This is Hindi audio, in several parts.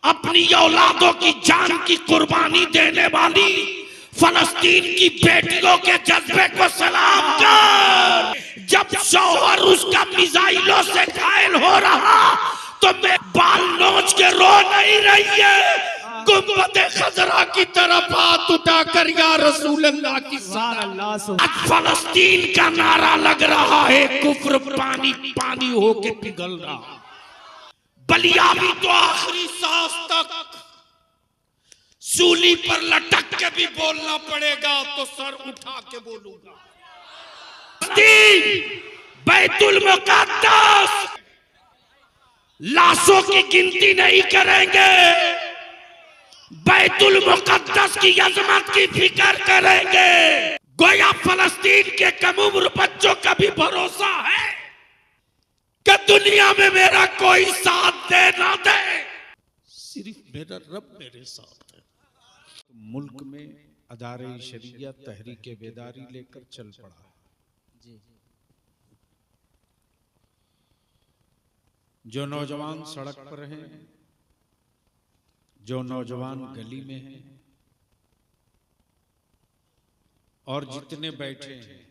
अपनी औलादों की जान की कुर्बानी देने वाली फलस्तीन की बेटियों के जज्बे को सलाम कर। जब शौहर उसका मिसाइलों से घायल हो रहा तो मैं बाल नोच के रो नहीं रही है, गुंबद खजरा की तरफ हाथ उठाकर या रसूल अल्लाह की आज फलस्तीन का नारा लग रहा है, कुफ्र पानी पानी होके पिघल रहा। बलिया भी तो आखिरी सांस तक सूली पर लटक के भी बोलना पड़ेगा, तो सर उठा के बोलूंगा। बैतुल मुक़द्दस लाशों की गिनती नहीं करेंगे, बैतुल मुक़द्दस की अजमत की फिक्र करेंगे। गोया फलस्तीन के कम उम्र बच्चों का भी भरोसा है कि दुनिया में मेरा कोई साथ दे ना दे, सिर्फ मेरा रब मेरे साथ है। मुल्क में अदारे शरीयत तहरीक बेदारी लेकर चल पड़ा है। जो नौजवान सड़क पर हैं, जो नौजवान गली में हैं और जितने बैठे हैं,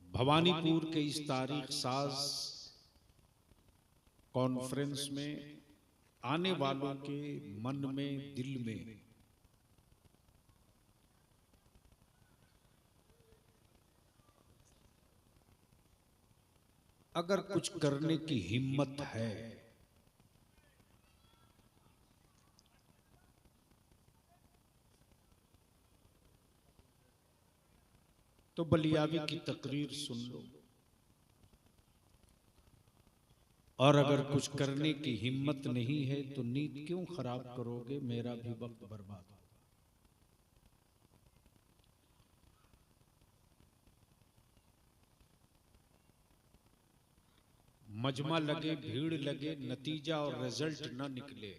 भवानीपुर के इस तारीख साज कॉन्फ्रेंस में आने वालों के मन में, दिल में अगर कुछ करने की हिम्मत है तो बलियावी की तकरीर सुन लो, और अगर कुछ करने की हिम्मत नहीं है तो नींद क्यों खराब करोगे, मेरा भी वक्त बर्बाद होगा। मजमा लगे, भीड़ लगे, नतीजा और रिजल्ट ना निकले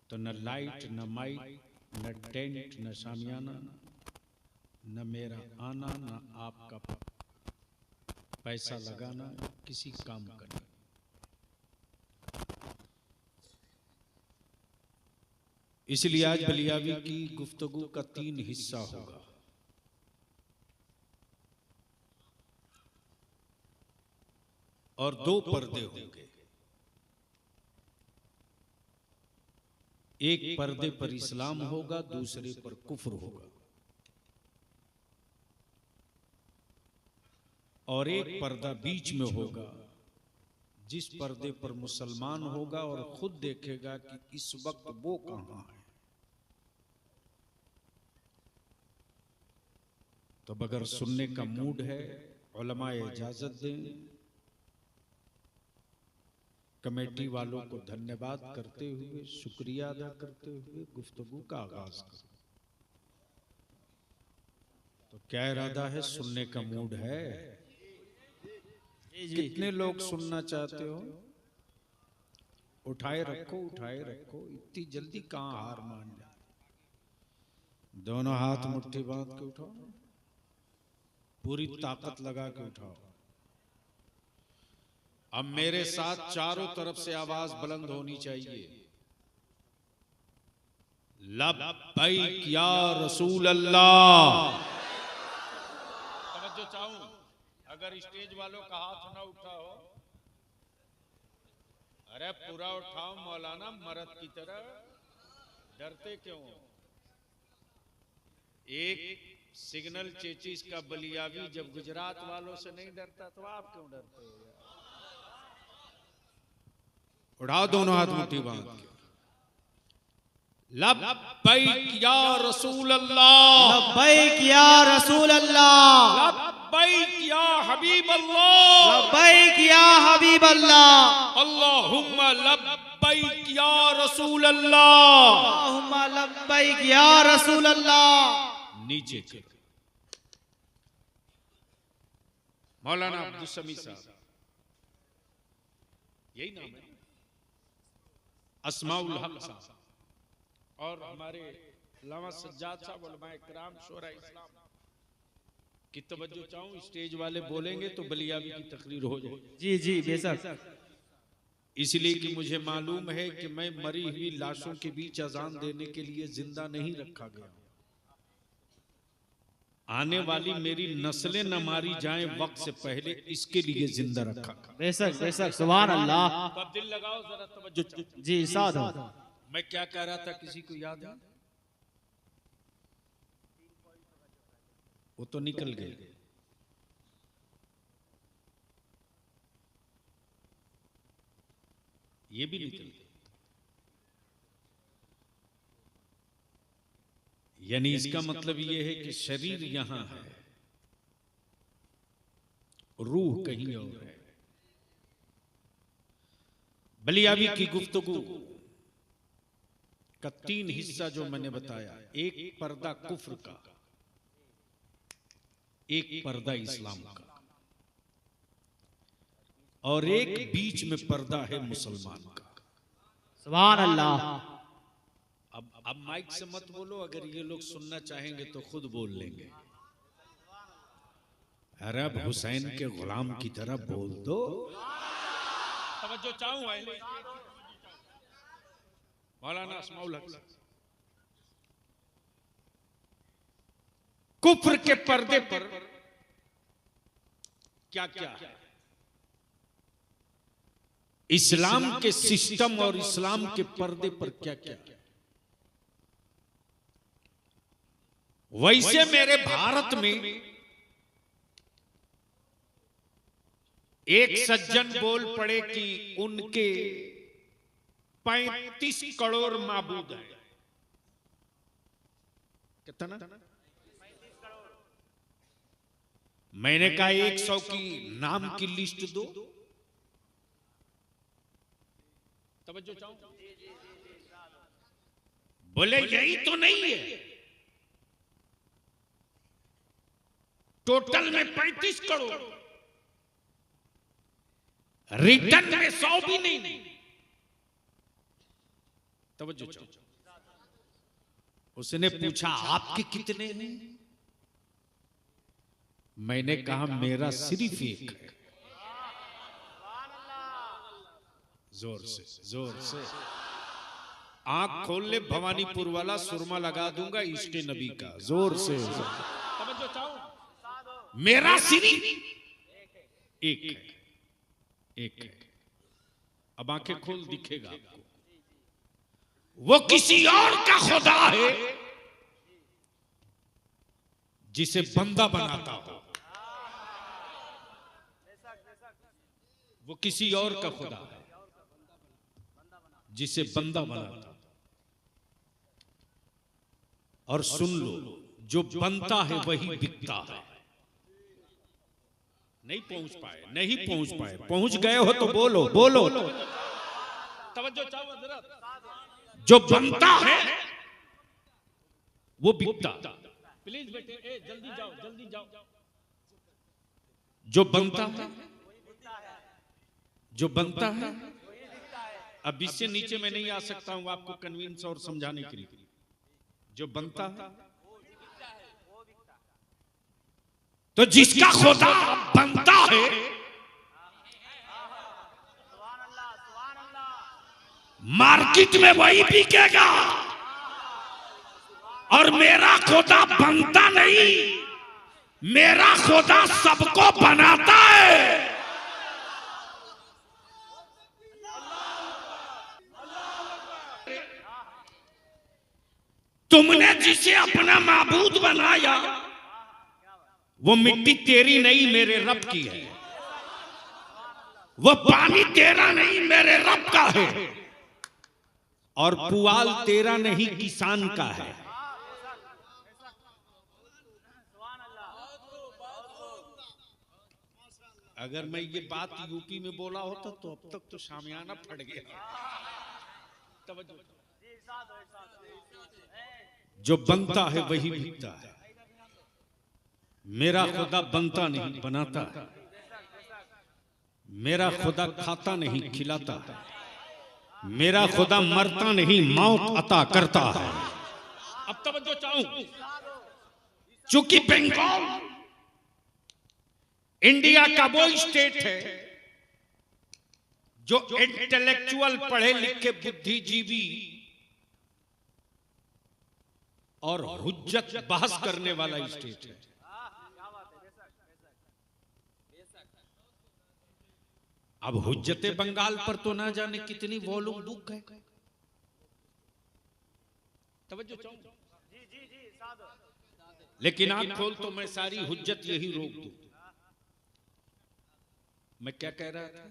तो न लाइट, न माइक, न टेंट, न शामियाना, न मेरा आना, न आपका पैसा लगाना किसी काम का नहीं। इसलिए आज बलियावी की गुफ्तगू का 3 हिस्सा होगा। और 2 पर्दे होंगे। एक पर्दे पर इस्लाम होगा, दूसरे पर कुफ्र होगा, और एक पर्दा बीच में होगा, जिस पर्दे पर मुसलमान होगा और खुद देखेगा कि इस वक्त वो कहां है। तो अगर सुनने का मूड है, उलमा इजाजत दें। कमेटी वालों को धन्यवाद करते हुए, शुक्रिया अदा करते हुए गुफ्तगू का आगाज करें। तो क्या इरादा है? सुनने का मूड है? कितने लोग सुनना चाहते हो? उठाए रखो, उठाए रखो। इतनी जल्दी कहां हार मान जाए। दोनों हाथ मुट्ठी बांध के उठाओ, पूरी ताकत लगा के उठाओ। अब मेरे साथ चारों तरफ से आवाज बुलंद होनी चाहिए। लब्बैक या रसूल अल्लाह। तवज्जो चाहूं, अगर स्टेज वालों का हाथ ना उठा हो, अरे पूरा उठाओ मौलाना, मर्द की तरह। डरते क्यों? एक सिग्नल चेचिस का बलियावी जब गुजरात वालों से नहीं डरता तो आप क्यों डरते हो? उठाओ दोनों हाथ मुट्ठी बांध के। लब्बैक या रसूल अल्लाह, लब्बैक या रसूल अल्लाह, लब्बैक या हबीब अल्लाह, लब्बैक या हबीब अल्लाह, अल्लाहुम्मा लब्बैक या रसूल अल्लाह, अल्लाहुम्मा लब्बैक या रसूल अल्लाह। नीचे कर। मौलाना अब्दुल समी साहब, यही नाम है, अस्माउल हक साहब, और हमारे अल्लामा सज्जाद साहब उलमाए किराम शोरा इस्लाम की तवज्जो चाहूं, स्टेज वाले बोलेंगे तो बलियावी की तकरीर हो जाए। जी जी बेशक। इसलिए कि मुझे मालूम है कि मैं मरी हुई लाशों के बीच अजान देने के लिए जिंदा नहीं रखा गया। आने वाली मेरी नस्लें न मारी जाएं वक्त से पहले, इसके लिए जिंदा रखा। बेशक बेशक, सुभान अल्लाह। तो अब दिल लगाओ जरा, तवज्जो। जी इरशाद हो। मैं क्या कह रहा था, किसी को याद है? वो तो निकल गए। ये भी निकल गए। यानी इसका मतलब ये है कि शरीर यहां है, रूह कहीं और है। बलियावी की गुफ्तगू का 3 हिस्सा जो मैंने बताया, एक पर्दा कुफ्र का, एक पर्दा इस्लाम का, और एक बीच में पर्दा है मुसलमान का। सुभान अल्लाह। अब माइक से मत बोलो, अगर ये लोग सुनना चाहेंगे तो खुद बोल लेंगे। अरब हुसैन के गुलाम की तरह बोल दो। तवज्जो चाहूं मौलाना अस्माउल हक। कुफ्र के पर्दे पर क्या क्या है, इस्लाम के सिस्टम और इस्लाम के पर्दे पर क्या क्या है। वैसे मेरे भारत में एक सज्जन बोल पड़े कि उनके 35 करोड़ माबूद हैं। कितना? मैंने कहा 100 की नाम की लिस्ट दो। तवज्जो चाहूं। बोले यही तो नहीं है, टोटल में 35 करोड़, रिटर्न में 100 भी नहीं। तवज्जो चाहूं। उसने पूछा आपके कितने हैं? मैंने कहा मेरा सिर्फ एक है। जोर से जोर से आंख खोल ले, भवानीपुर वाला सुरमा लगा दूंगा इश्क नबी का। जोर से तवज्जो चाहूं। मेरा सिर्फ एक है, एक है। अब आंखें खोल, दिखेगा आपको। वो किसी और का खुदा है जिसे बंदा बनाता हो। वो किसी और का खुदा है जिसे बंदा बनाता। और सुन लो, जो बनता है वही बिकता है। नहीं पहुंच पाए, नहीं पहुंच पाए, पहुंच गए हो तो बोलो बोलो। तवज्जो चाहो हज़रत। जो बनता है वो बिकता। प्लीज बेटे, जल्दी जाओ, जल्दी जाओ। जो बनता है, जो बनता है। अब इससे नीचे मैं नहीं आ सकता हूं आपको कन्विंस और समझाने के लिए। जो बनता है, तो जिसका खुदा बनता है मार्केट में वही बिकेगा। और मेरा खुदा बनता नहीं, मेरा खुदा सबको बनाता है। तुमने जिसे अपना माबूद बनाया वो मिट्टी तेरी नहीं मेरे रब की है। वो पानी तेरा नहीं मेरे रब का है। और पुआल तेरा नहीं किसान का है। अगर मैं ये बात यूपी में बोला होता तो अब तक तो शामियाना फट गया। जो बनता है वही बिकता है। मेरा खुदा बनता नहीं, बनाता है। मेरा खुदा खाता नहीं, खिलाता है। मेरा खुदा मरता नहीं, मौत अता करता है। अब तवज्जो चाहूं, चूंकि बंगाल इंडिया का वो स्टेट है जो इंटेलेक्चुअल पढ़े लिखे बुद्धिजीवी और हुज्जत बहस करने वाला स्टेट है। अब हुज्जते बंगाल पर तो ना जाने कितनी वॉल्यूम बुक है। तवज्जो चाहूं, लेकिन आप खोल तो मैं सारी हुज्जत यही रोक दूं। मैं क्या कह रहा था?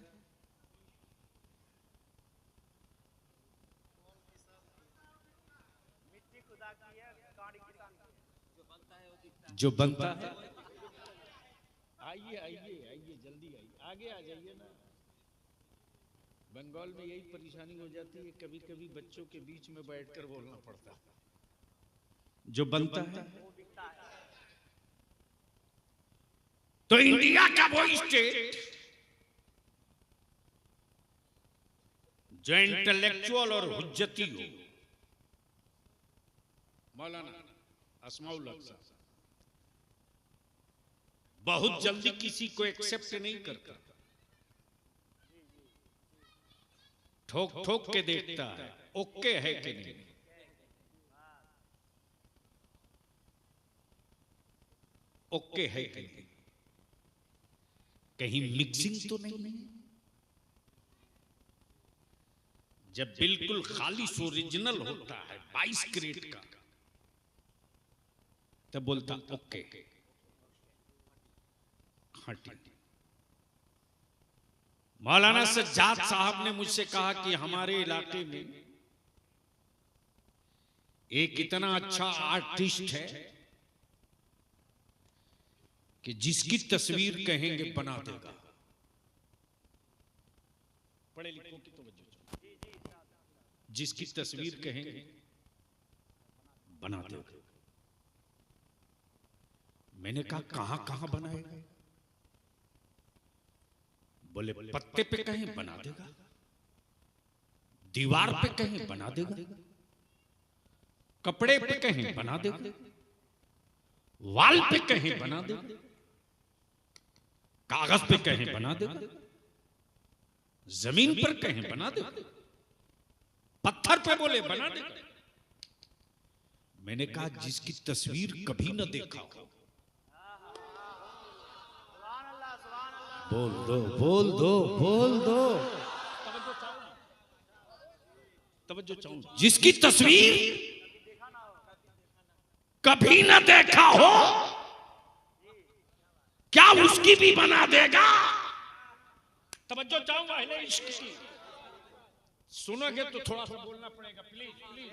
जो बनता है, आइए आइए आइए, जल्दी आइए, आगे आ जाइए ना। बंगाल में यही परेशानी हो जाती है, कभी कभी बच्चों के बीच में बैठकर बोलना पड़ता है। जो बनता है तो इंडिया का वो स्टेट जो इंटेलेक्चुअल और हुज्जती हो, मौलाना अस्माउल हक साहब बहुत जल्दी किसी को एक्सेप्ट नहीं करता, ठोक ठोक के देखता है ओके है कि नहीं। ओके है कि नहीं, कहीं मिक्सिंग तो नहीं। जब बिल्कुल खालिश ओरिजिनल होता है 22 कैरेट का, तब बोलता ओके खाटी। मौलाना सज्जाद साहब ने मुझसे कहा कि हमारे इलाके में एक इतना अच्छा आर्टिस्ट है कि जिसकी तस्वीर कहेंगे बना देगा। पढ़े लिखों की तवज्जो, जिसकी तस्वीर कहेंगे बना देगा। मैंने कहा कहां कहां बनाएगा? बोले पत्ते पे कहीं बना देगा, दीवार पे कहीं बना देगा, कपड़े पे कहीं बना देगा, वाल पे कहीं बना देगा, कागज पे कहीं बना देगा, जमीन पर कहीं बना देगा, पत्थर पे बोले बना देगा। मैंने कहा जिसकी तस्वीर कभी न देखा हो, बोल दो बोल दो बोल दो। तवज्जो चाहूं, जिसकी तस्वीर कभी न देखा हो, क्या उसकी भी बना देगा? तवज्जो चाहूंगा अहले इश्क की, सुनोगे तो थोड़ा सा बोलना पड़ेगा प्लीज प्लीज।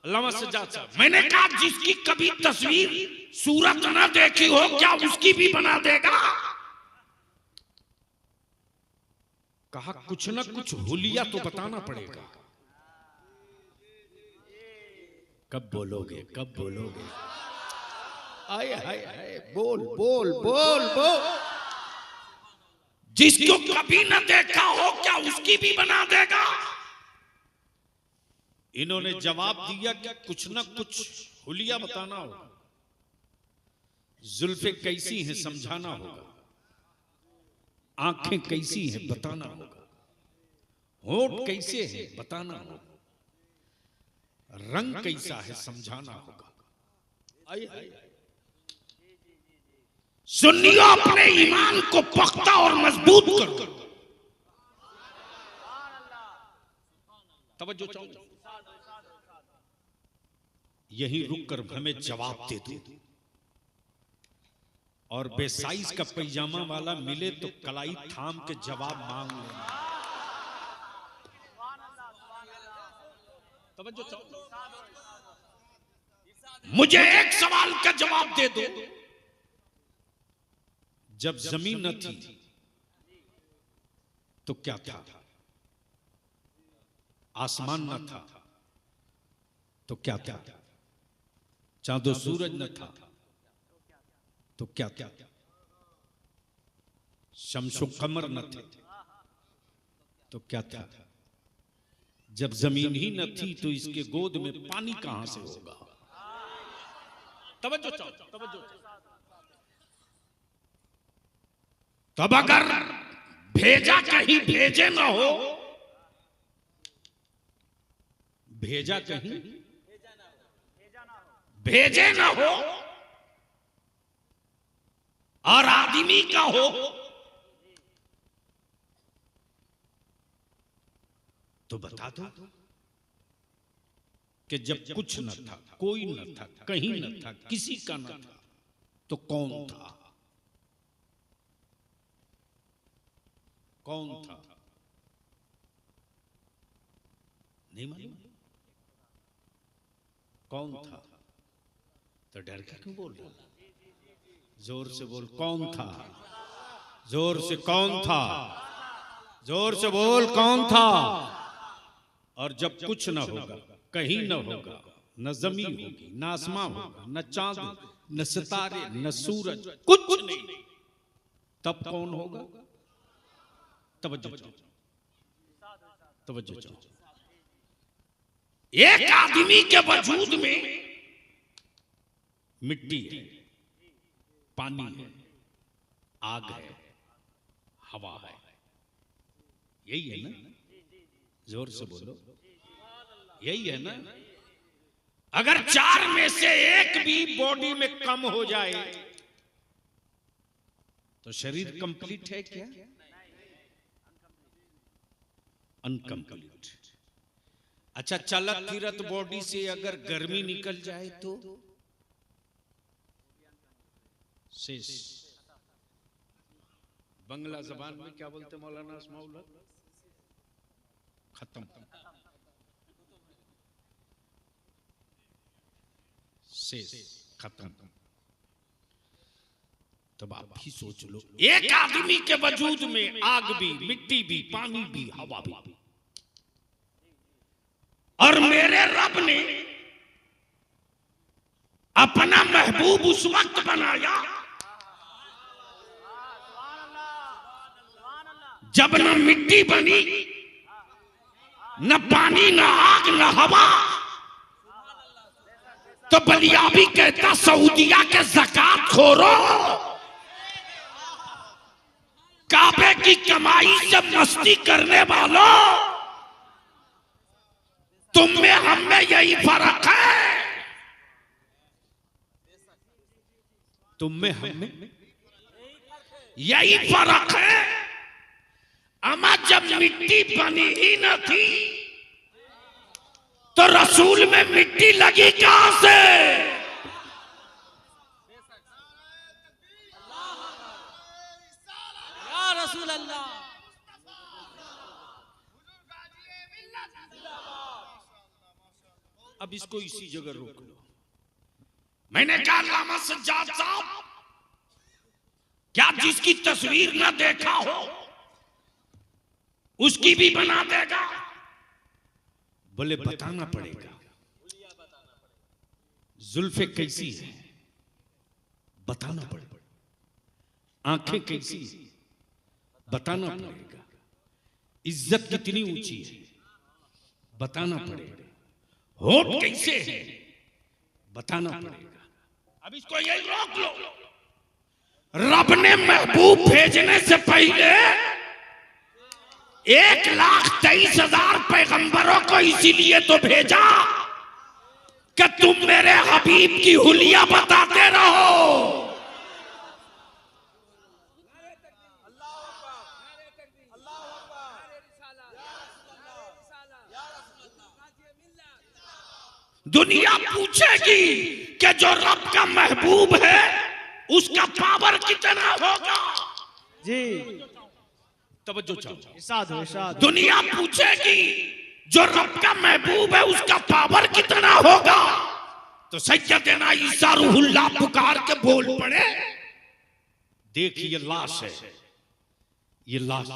अल्लामा सज्जाद साहब, मैंने कहा जिसकी कभी तस्वीर सूरत न देखी हो, क्या उसकी भी बना देगा? कहा कुछ ना कुछ हुलिया तो बताना पड़ेगा। कब बोलोगे कब बोलोगे? आए हाय हाय, बोल बोल बोल बोल। जिसको कभी न देखा हो, क्या उसकी भी बना देगा? इन्होंने जवाब दिया कि कुछ ना कुछ हुलिया बताना होगा, जुल्फे कैसी हैं समझाना होगा, आंखें कैसी हैं बताना होगा, होठ कैसे हैं बताना होगा, रंग कैसा है समझाना होगा। आइए आइए, सुन्नियों अपने ईमान को पख्ता और मजबूत करो। तवज्जो चाहूं, यहीं रुककर हमें जवाब दे दो। और बेसाइज का पैजामा वाला मिले तो कलाई थाम के जवाब मांग लेना। तवज्जो चाहूं, मुझे एक सवाल का जवाब दे दो। जब जमीन न थी तो क्या था? आसमान न था तो क्या था? चांदो सूरज न था तो क्या था? शम्सो कमर न थे तो क्या था? जब जमीन ही न थी तो इसके गोद में पानी कहां से होगा? तवज्जो चाहो, तवज्जो चाहो। तब अगर भेजा कहीं भेजे न हो, भेजा कहीं भेजे न हो और आदमी का हो, तो बता दो कि जब कुछ न था, कोई न था, कहीं न था, किसी का न था, तो कौन था? कौन था? नहीं मालूम? कौन था? तो डर के क्यों बोल रहे हो? जोर से बोल, कौन था? जोर से, कौन था? जोर से बोल, कौन था? और जब कुछ न होगा, कहीं न होगा, न जमीन होगी, न आसमां होगा, न चांद, न सितारे, न सूरज, कुछ नहीं, तब कौन होगा? तवज्जो चाहो, तवज्जो चाहो। एक आदमी के वजूद में मिट्टी है, पानी है, आग है, हवा है, यही है ना? जोर से बोलो, यही है ना? अगर चार में से एक भी बॉडी में कम हो जाए तो शरीर कंप्लीट है क्या? अनकंप्लीट। अच्छा, चलत फिरत बॉडी से अगर गर्मी निकल जाए तो शेष। बंगला जबान में क्या बोलते मौलाना अस्माउल्लाह? खत्म, शेष, खत्म। तब आप भी सोच लो, एक आदमी के वजूद में आग भी, मिट्टी भी, पानी भी, हवा भी, और मेरे रब ने अपना महबूब उस वक्त बनाया जब न मिट्टी बनी, न पानी, न आग, न हवा। तो बलियाबी कहता सऊदिया के ज़कात खोरो, काबे की कमाई से मस्ती करने वालों, तुम में हम में यही फर्क है। तुम में हम में यही फर्क है। अमा जब मिट्टी बनी ही न थी तो रसूल में मिट्टी लगी कहां से? या रसूल अल्लाह। अब इसको इसी जगह रोक लो। मैंने कहा अल्लामा सज्जाद साहब, क्या जिसकी तस्वीर न देखा हो उसकी भी बना देगा? बोले बताना पड़ेगा। जुल्फे कैसी है बताना पड़ेगा, आंखें कैसी है बताना पड़ेगा, इज्जत कितनी ऊंची है बताना पड़ेगा, होठ कैसे है बताना पड़ेगा। अब इसको यही रोक लो। रब ने महबूब भेजने से पहले 1,23,000 पैगंबरों को इसीलिए तो भेजा कि तुम मेरे हबीब की हुलिया बताते रहो। दुनिया पूछेगी कि जो रब का महबूब है उसका पावर कितना होगा। जी, तवज्जो चाहो। इरशाद हो, इरशाद। दुनिया पूछेगी जो रब का महबूब है उसका पावर कितना होगा। तो सैयदना ईसा रूहुल्लाह पुकार के बोल पड़े, देख ये लाश है, ये लाश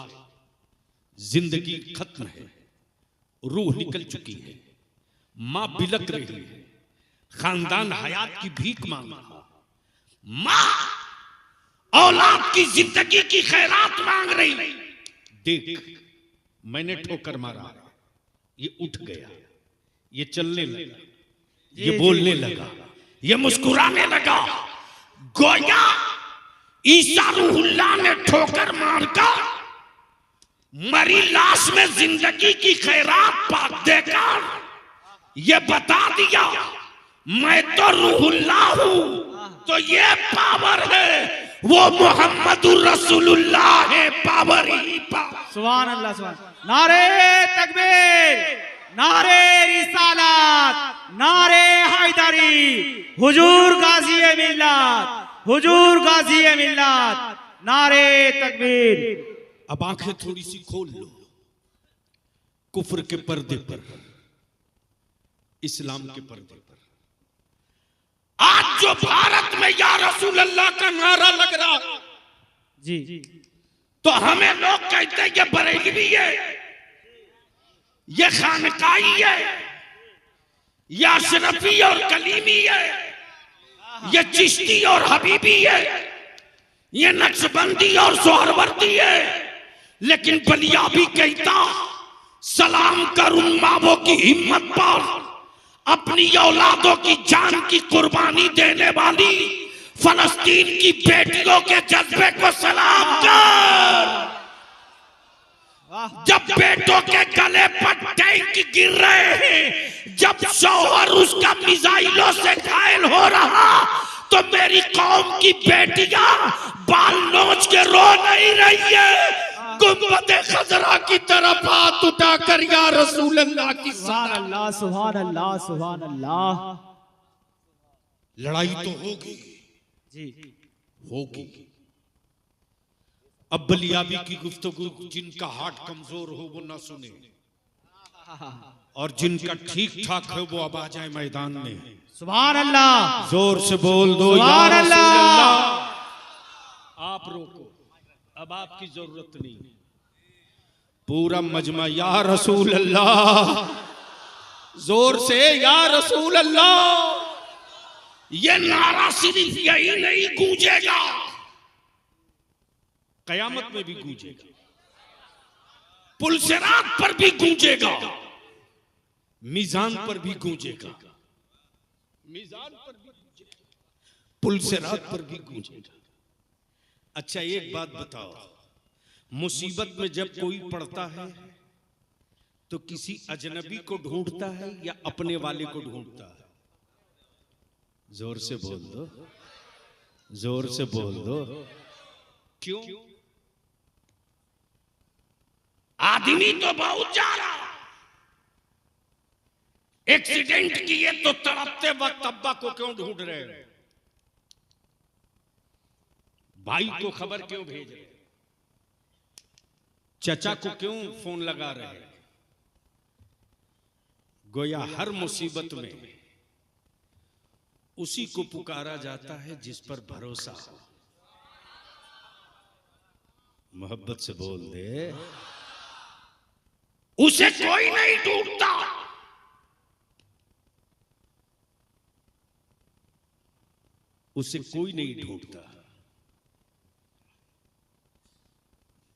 जिंदगी खत्म है, रूह निकल चुकी है, मां बिलक रही है, खानदान हयात की भीख मांग रहा, मां औलाद की जिंदगी की खैरात मांग रही। देख मैंने ठोकर मारा, ये उठ गया, ये चलने लगा, जी, ये बोलने लगा, ये मुस्कुराने लगा। गोया ईसा रूहुल्लाह ने ठोकर मारकर मरी लाश में जिंदगी की खैरात पाक देकर ये बता दिया मैं तो रूहुल्लाह हूं। तो ये पावर है, वो मोहम्मदुर रसूलुल्लाह है, पावर ही पावर। सुभान अल्लाह, सुभान। नारे तकबीर, नारे रिसालत, नारे हैदरी, हुजूर गाजी मिल्लत, हुजूर गाजी मिल्लत, नारे तकबीर। अब आंखें थोड़ी सी खोल लो, कुफ्र के पर्दे पर, इस्लाम के पर्दे पर। आज जो भारत में या रसूल अल्लाह का नारा लग रहा जी, तो हमें लोग कहते हैं ये बरेलवी है, ये खानकाई है, ये अशरफी और कलीमी है, ये चिश्ती और हबीबी है, ये नक्शबंदी और सोहरवर्दी है। लेकिन बलिया भी कहता सलाम कर उन मावों की हिम्मत पर, अपनी औलादों की जान की कुर्बानी देने वाली फलस्तीन की बेटियों के जज्बे को सलाम कर। जब बेटों के गले पर टैंक गिर रहे हैं, जब शौहर उसका मिसाइलों से घायल हो रहा, तो मेरी कौम की बेटियां बाल नोच के रो नहीं रही है, गुंबद खजरा की तरफ हाथ उठाकर या रसूल अल्लाह की सुभान अल्लाह, सुभान अल्लाह, सुभान अल्लाह। लड़ाई तो होगी, जी, होगी। अब बलियाबी की गुफ्तगू जिनका हार्ट कमजोर हो वो ना सुने, और जिनका ठीक ठाक है वो अब आ जाए मैदान में। सुभान अल्लाह, जोर से बोल दो या सुभान रसूल अल्लाह। अल्लाह। आप रोको, अब आपकी जरूरत नहीं। पूरा मजमा या रसूल अल्लाह, जोर से या रसूल अल्लाह। ये नारा सिर्फ यही नहीं गूंजेगा, कयामत में भी गूंजेगा, पुलसिरात पर भी गूंजेगा, मीजान पर भी गूंजेगा, मीजान पर भी गूंजेगा, पुलसिरात पर भी गूंजेगा। अच्छा एक बात बताओ, मुसीबत में जब कोई पड़ता है तो किसी अजनबी को ढूंढता है या अपने वाले को ढूंढता है? जोर से बोल दो, जोर से बोल दो। क्यों? आदमी तो बहुत जा रहा, एक्सीडेंट किए तो तड़पते वक्त अब्बा को क्यों ढूंढ रहे हो? भाई को खबर क्यों भेज रहे? चचा को क्यों फोन लगा रहे? गोया हर मुसीबत में उसी को पुकारा जाता है जिस पर भरोसा हो। मोहब्बत से बोल दे, उसे कोई नहीं ढूंढता, उसे कोई नहीं ढूंढता।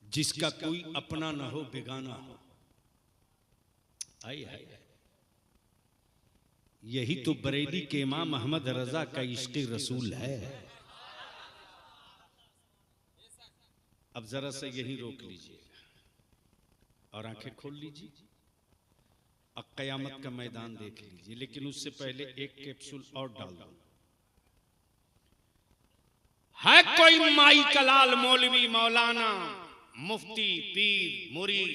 जिसका कोई अपना ना हो, बेगाना हो। आई है, यही तो बरेली के इमाम अहमद रजा का इश्क रसूल है। अब जरा सा यही रोक लीजिए और आंखें खोल लीजिए, अब कयामत का मैदान देख लीजिए। लेकिन उससे पहले एक कैप्सूल और डाल दो। है कोई माई कलाल, मौलवी, मौलाना, मुफ्ती, पीर, मुरीद,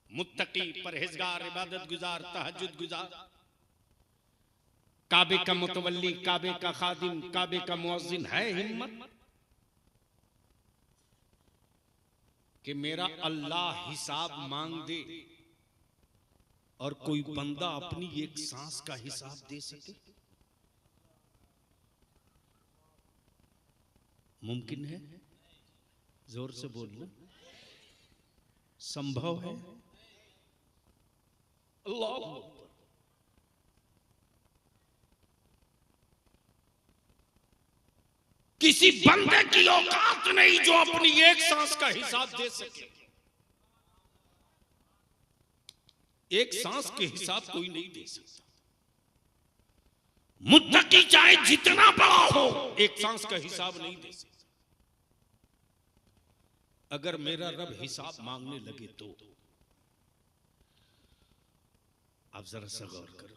मुत्तकी, परहेजगार, इबादत गुजार, तहज्जुद गुजार, काबे का मुतवल्ली, काबे का खादिम, काबे का मुअज्जिन, है हिम्मत कि मेरा अल्लाह हिसाब मांग दे और कोई बंदा अपनी एक सांस का हिसाब दे सके? मुमकिन है? जोर से बोलना, संभव है? अल्लाह, किसी बंदे की औकात नहीं जो अपनी एक सांस का हिसाब दे सके। एक सांस के हिसाब कोई नहीं दे सकता। मुत्तकी चाहे जितना बड़ा हो, एक सांस का हिसाब नहीं दे सकता। अगर मेरा रब हिसाब मांगने लगे तो आप जरा सा गौर करो।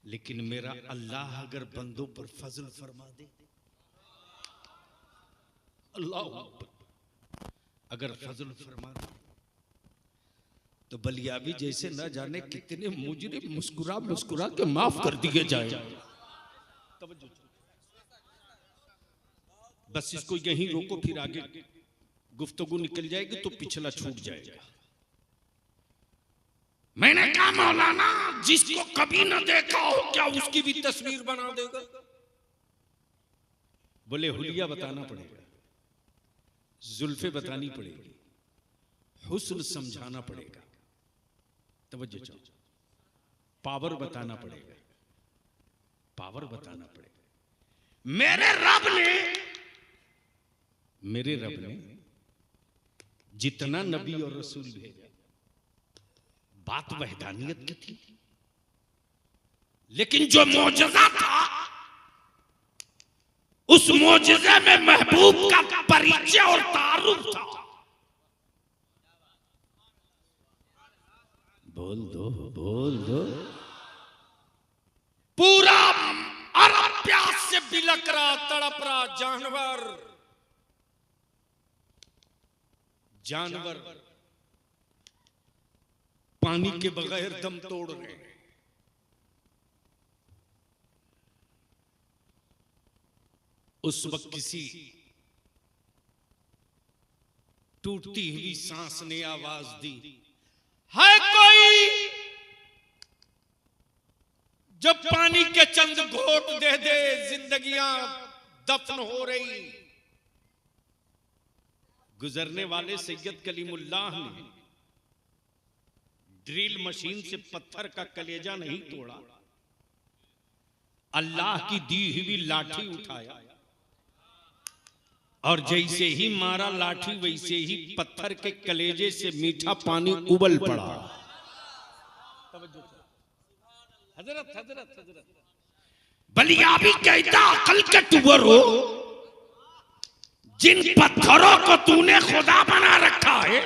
लेकिन मेरा अल्लाह अगर बंदों पर फजल फरमा दे, अल्लाह अगर फजल फरमा दे, तो बलियाबी जैसे न जाने कितने मुजरिम मुस्कुरा मुस्कुरा के माफ कर दिए जाए। बस इसको यहीं रोको, फिर आगे गुफ्तगू निकल जाएगी तो पिछला छूट जाएगा। मैंने कहा मौलाना जिसको कभी न देखा हो क्या उसकी भी तस्वीर बना देगा? बोले हुलिया बताना पड़ेगा, जुल्फे बतानी पड़ेगी, हुस्न समझाना पड़ेगा, तवज्जो चाहो, पावर बताना पड़ेगा, पावर बताना पड़ेगा। मेरे रब ने जितना नबी और रसूल भेजा, बात वहदानियत की थी, लेकिन जो मौजज़ा था उस मौजज़े में महबूब का परिचय और तारुफ था। बोल दो, बोल दो। पूरा अरब प्यास से बिलक रहा, तड़प रहा जानवर पानी के बगैर दम तोड़ रहे हैं। उस वक्त किसी टूटती हुई सांस ने आवाज दी, है कोई जब पानी के चंद घोट दे दे, जिंदगियां दफन हो रही। गुजरने वाले सैयद कलीमुल्लाह ने ड्रिल मशीन से पत्थर का कलेजा नहीं तोड़ा, अल्लाह की दी हुई लाठी उठाया और जैसे ही मारा लाठी वैसे ही पत्थर के कलेजे से मीठा पानी उबल पड़ा। हजरत हजरत हजरत बलियाबी कहता अकल के टुवर हो, जिन पत्थरों को तूने खुदा बना रखा है,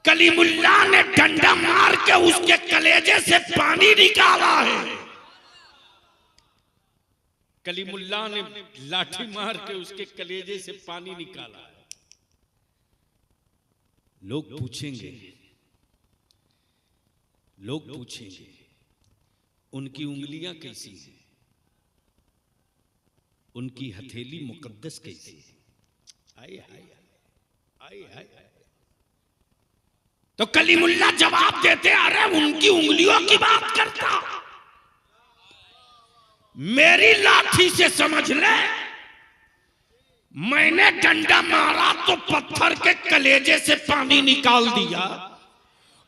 कलीमुल्लाह ने डंडा मार के उसके कलेजे से पानी निकाला है। कलीमुल्लाह ने लाठी मार के उसके कलेजे से पानी निकाला है। लोग पूछेंगे उनकी उंगलियां कैसी हैं, उनकी हथेली मुकद्दस कैसी है? आए हाय आए हाय। तो कलीमुल्लाह जवाब देते, अरे उनकी उंगलियों की बात करता, मेरी लाठी से समझ ले, मैंने डंडा मारा तो पत्थर के कलेजे से पानी निकाल दिया।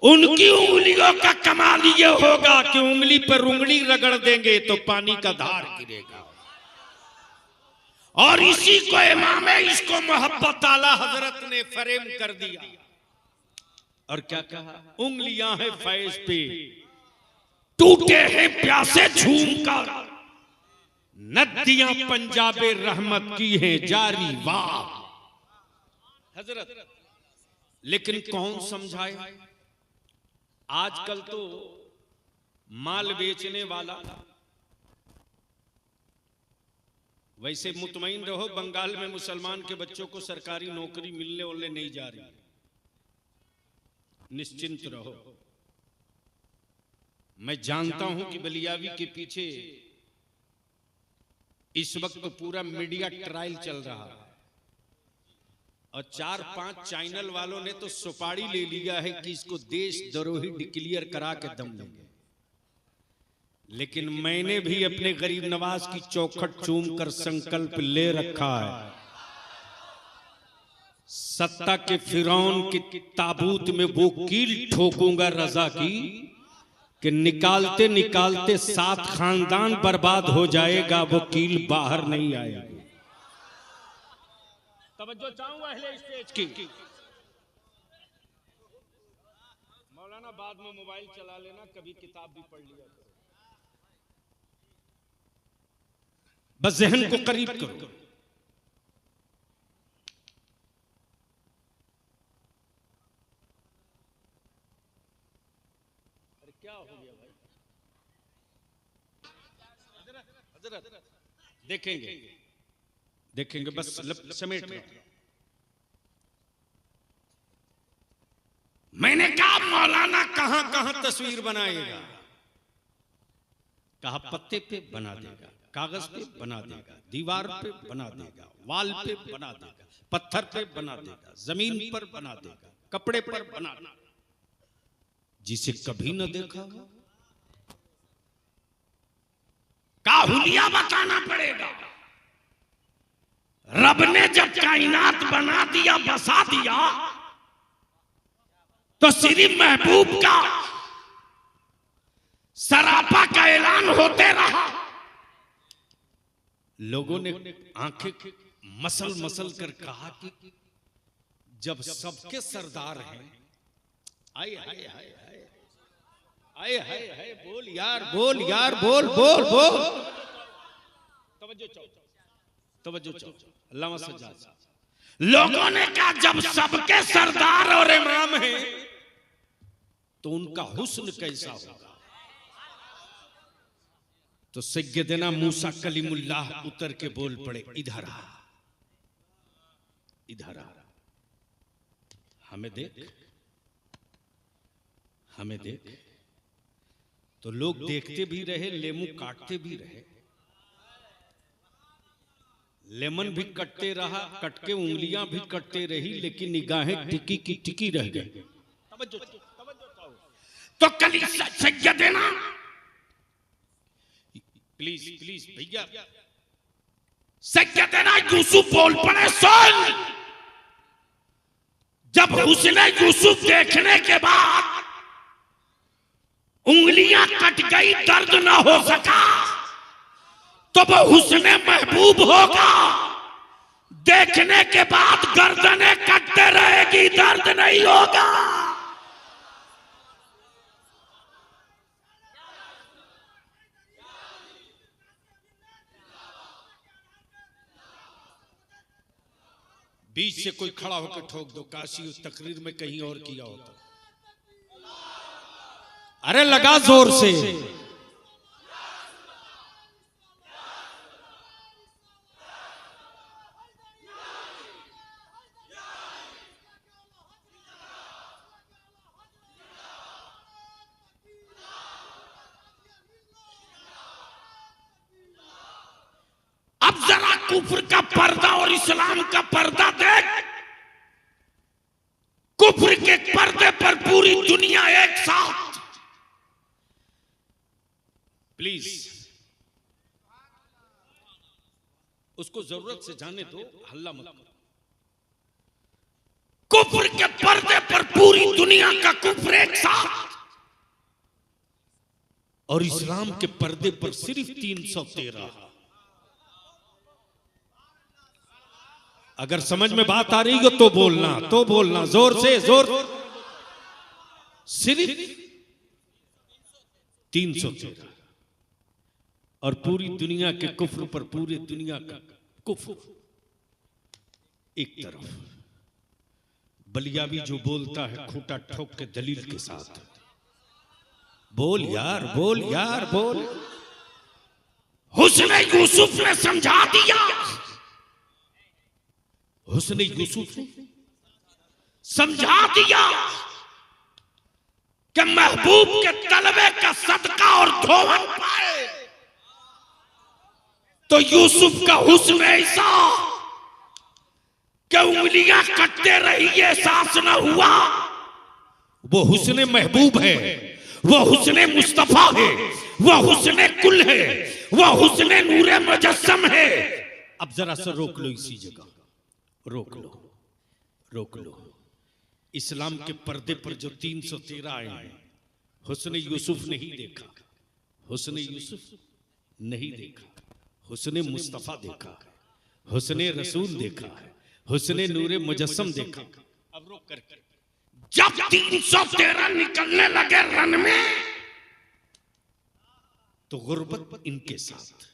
उनकी उंगलियों का कमाल ये होगा कि उंगली पर उंगली रगड़ देंगे तो पानी का धार गिरेगा। और इसी को इमाम इसको मोहब्बत आला हजरत ने फरेम कर दिया और क्या कहा? उंगलियां हैं फैज पे, टूटे हैं प्यासे झूम कर, नदियां पंजाबे रहमत की हैं जारी वाह। हजरत लेकिन कौन समझाए? आजकल तो माल बेचने वाला, वैसे मुतमईन रहो बंगाल में मुसलमान के बच्चों को सरकारी नौकरी मिलने वाले नहीं जा रही, निश्चिंत रहो। मैं जानता हूं कि बलियावी के पीछे इस वक्त तो पूरा मीडिया ट्रायल चल रहा है और 4-5 चैनल वालों ने तो सुपारी ले लिया है कि इसको देशद्रोही डिक्लेयर करा के दम देंगे। लेकिन मैंने भी अपने गरीब नवाज की चौखट चूम कर संकल्प ले रखा है, सत्ता के फिरौन के ताबूत में वो कील ठोकूंगा रजा की कि निकालते निकालते 7 खानदान बर्बाद हो जाएगा, वो कील बाहर नहीं आएगी। तवज्जो चाहूंगा अहले स्टेज की। मौलाना ना, बाद में मोबाइल चला लेना, कभी किताब भी पढ़ लिया करो। बस जहन को करीब करो। अरे क्या हो गया भाई? हजरत देखेंगे देखेंगे, बस समेट लो। मैंने कहा मौलाना कहां कहां तस्वीर बनाएगा? कहा पत्ते पे बना देगा, कागज पे बना देगा, दीवार पे बना देगा, वाल पे बना देगा, पत्थर पे बना देगा, जमीन पर बना देगा, कपड़े पर बना देगा। जिसे कभी न देखा हो का हुलिया बताना पड़ेगा। रब ने जब कायनात बना दिया, बसा दिया, तो श्री महबूब का सरापा का ऐलान होते रहा। लोगों ने आंखें मसल मसल कर कहा कि जब सबके सरदार हैं, आए हाय हाय हाय आए हाय हाय, बोल यार बोल यार बोल बोल बोल। तवज्जो चाहो, तवज्जो चाहो। अल्लामा सज्जाद साहब, लोगों ने कहा जब सबके सरदार और इमाम हैं तो उनका हुस्न कैसा होगा। तो सैयदना मूसा कलीमुल्लाह उतर के बोल पड़े, इधर आ, इधर आ, हमें देख, हमें देख। तो लोग देखते भी रहे, लेमू काटते भी रहे, लेमन भी कटते रहा, कटके उंगलियां भी कटते रही, लेकिन निगाहें टिकी की टिकी रह गई। तो कल सैयदना, प्लीज प्लीज भैया, सैयदना यूसुफ बोल पड़े, सुन। जब हुस्न यूसुफ देखने के बाद उंगलियां कट गई, दर्द ना हो सका, तो वो हुस्न महबूब होगा। देखने के बाद गर्दनें कटते रहेगी, दर्द नहीं होगा। बीच से कोई खड़ा होकर ठोक दो, काशी उस तकरीर में कहीं और किया होता। अरे लगा जोर से। अब जरा कुफ्र का पर्दा और इस्लाम का पर्दा देख। कुफ्र के पर्दे पर पूरी दुनिया एक साथ। प्लीज उसको जरूरत से जाने दो, हल्ला मत करो। कुफ्र के पर्दे पर पूरी दुनिया का कुफ्र एक साथ, और इस्लाम के पर्दे पर सिर्फ 313। अगर समझ में बात आ रही हो तो बोलना, तो बोलना जोर से, जोर। सिर्फ 313, और पूरी दुनिया के कुफ्र पर पूरी दुनिया का कुफ्र एक तरफ। बलियाबी जो बोलता है खूंटा ठोक के दलील के साथ, बोल यार बोल यार बोल। हुस्न यूसुफ ने समझा दिया, हुस्न यूसुफ ने समझा दिया कि महबूब के तलबे का सदका और धोवन पाए तो यूसुफ का हुस्न ऐसा कि उंगलियां कटते रही, एहसास न हुआ। वो हुस्न महबूब है, वो हुस्न मुस्तफा है, वो हुस्न कुल है, वो हुस्न नूरे मुजस्सम है। अब जरा सा रोक लो, इसी जगह रोक लो, रोक लो। इस्लाम के पर्दे पर जो 313 आए हैं, हुस्न यूसुफ नहीं देखा, हुस्न यूसुफ नहीं देखा, हुस्न मुस्तफा देखा, हुस्न रसूल देखा है, हुस्न नूरे मुजस्सम देखा। अब रोक कर जब 313 निकलने लगे रन में, तो गुर्बत इनके साथ,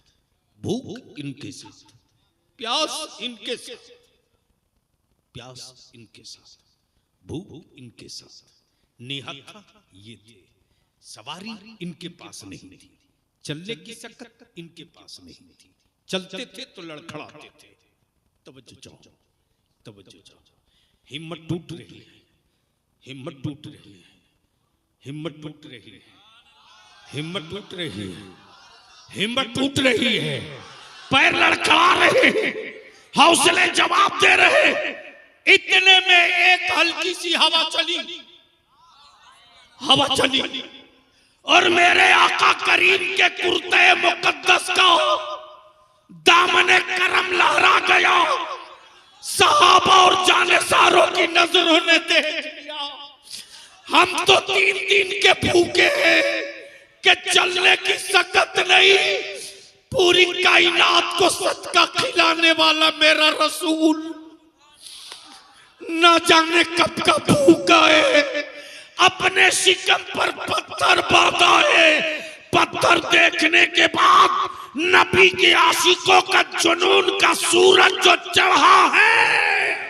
भूख इनके साथ, प्यास इनके साथ, प्यास इनके साथ, भूख इनके साथ, निहत्था ये थे, सवारी इनके पास नहीं थी, चलने की शक्ति इनके पास नहीं थी, चलते थे तो लड़खड़ाते थे। तवज्जो चाहो, तवज्जो चाहो, हिम्मत टूट रही है, हिम्मत टूट रही है, हिम्मत टूट रही है, हिम्मत टूट रही है, हिम्मत टूट रही है, पैर लड़खड़ा रहे हैं, हौसले जवाब दे रहे। इतने में एक हल्की सी हवा चली, हवा चली और मेरे आका करीम के कुर्ते मुकद्दस का दामने करम लहरा गया। सहाबा और जानेसारों की नजरों ने देख लिया, हम तो 3 दिन के भूखे हैं कि चलने की सकत नहीं। पूरी कायनात को सदका खिलाने वाला मेरा रसूल न जाने कब का भूखा है, अपने शिकम पर पत्थर बांधा है। पत्थर देखने के बाद नबी के आशिकों का जुनून का सूरज जो चढ़ा है,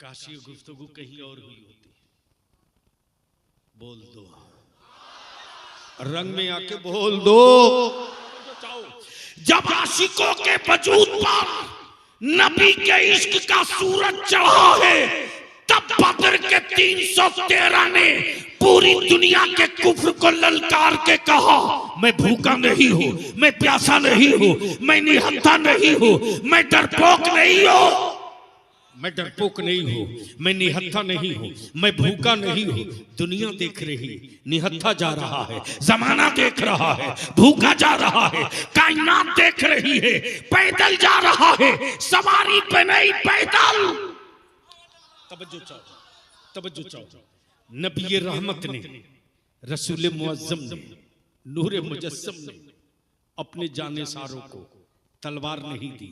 काशी गुफ्तगू कहीं और हुई होती। बोल दो, रंग में आके बोल दो। जब आशिकों के वजूद पर नबी के इश्क का सूरज चढ़ा है, तब बदर के 313 ने पूरी दुनिया के कुफ्र को ललकार के कहा, मैं भूखा नहीं हूं, मैं प्यासा नहीं हूं, मैं निहत्था नहीं हूं, मैं डरपोक नहीं हूं, मैं डरपोक नहीं हूं, मैं निहत्था नहीं हूं, मैं भूखा नहीं हूं। दुनिया देख रही, निहत्था जा रहा है, जमाना देख रहा है, भूखा जा रहा है, कायनात देख रही है, पैदल जा रहा है, सवारी पे नहीं पैदल। तवज्जो चाहो, तवज्जो चाहो। नबी रहमत ने, रसूल मुअज्जम ने, नूर मुजस्सम ने अपने जानेसारों को तलवार नहीं दी,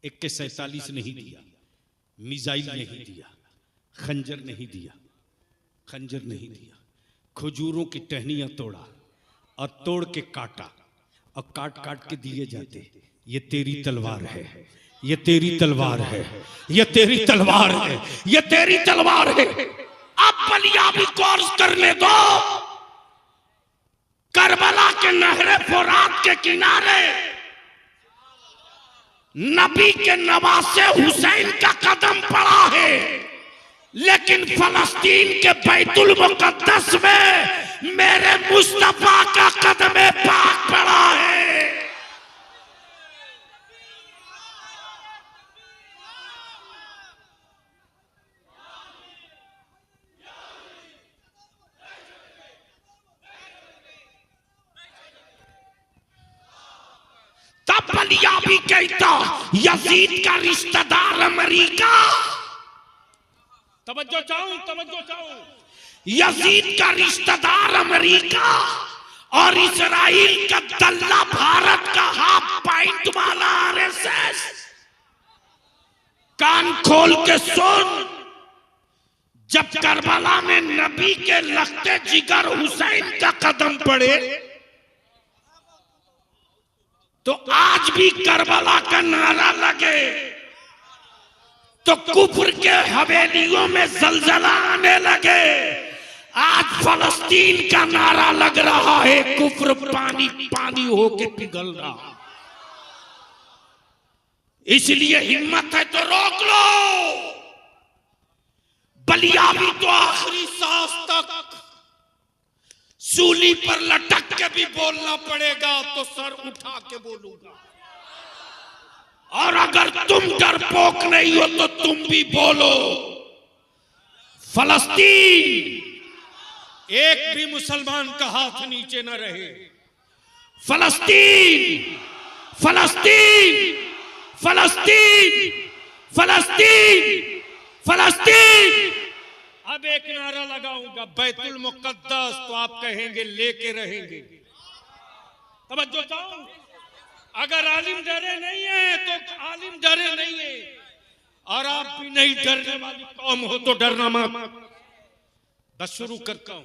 AK-47 नहीं दिया, मिसाइल नहीं दिया, खंजर नहीं दिया, खंजर नहीं दिया, खजूरों की टहनियां तोड़ा और तोड़ के काटा और काट काट के दिए जाते। ये तेरी तलवार है, ये तेरी तलवार है, ये तेरी तलवार है, ये तेरी तलवार है। अब बलिया भी कोर्स करने दो। करबला के नहरे फुरात के किनारे नबी के नवासे हुसैन का कदम पड़ा है, लेकिन फलस्तीन के बैतुल मुकद्दस में मेरे मुस्तफा का कदम पाक पड़ा है। तब बलिया भी कहता, यजीद का रिश्तेदार अमेरिका। तवज्जो चाहूं, तवज्जो चाहूं। यजीद का रिश्तेदार अमेरिका और इजराइल का दल्ला भारत का हाफ पैंट वाला RSS। कान खोल के सुन, जब करबला में नबी के लखते जिगर हुसैन का कदम पड़े, तो आज भी करबला का नारा लगे तो कुफ्र के हवेलियों में जलजला आने लगे। आज फलस्तीन का नारा लग रहा है, कुफ्र पानी पानी होके पिघल रहा। इसलिए हिम्मत है तो रोक लो। बलिया भी तो आखिरी सांस तक सूली पर लटक के भी बोलना पड़ेगा, तो सर उठा के बोलूंगा। और अगर तुम डरपोक नहीं हो तो तुम भी बोलो। फलस्तीन, एक भी मुसलमान का हाथ नीचे न रहे। फलस्तीन, फलस्तीन, फलस्तीन, फलस्तीन, फलस्तीन। अब एक नारा लगाऊंगा, बैतुल मुकद्दस, तो आप कहेंगे लेके रहेंगे। तवज्जो चाहूं। अगर आलिम डरे नहीं है तो आलिम डरे नहीं है, और आप भी नहीं डरने वाली कौम हो तो डरना मत। बस शुरू करता हूं।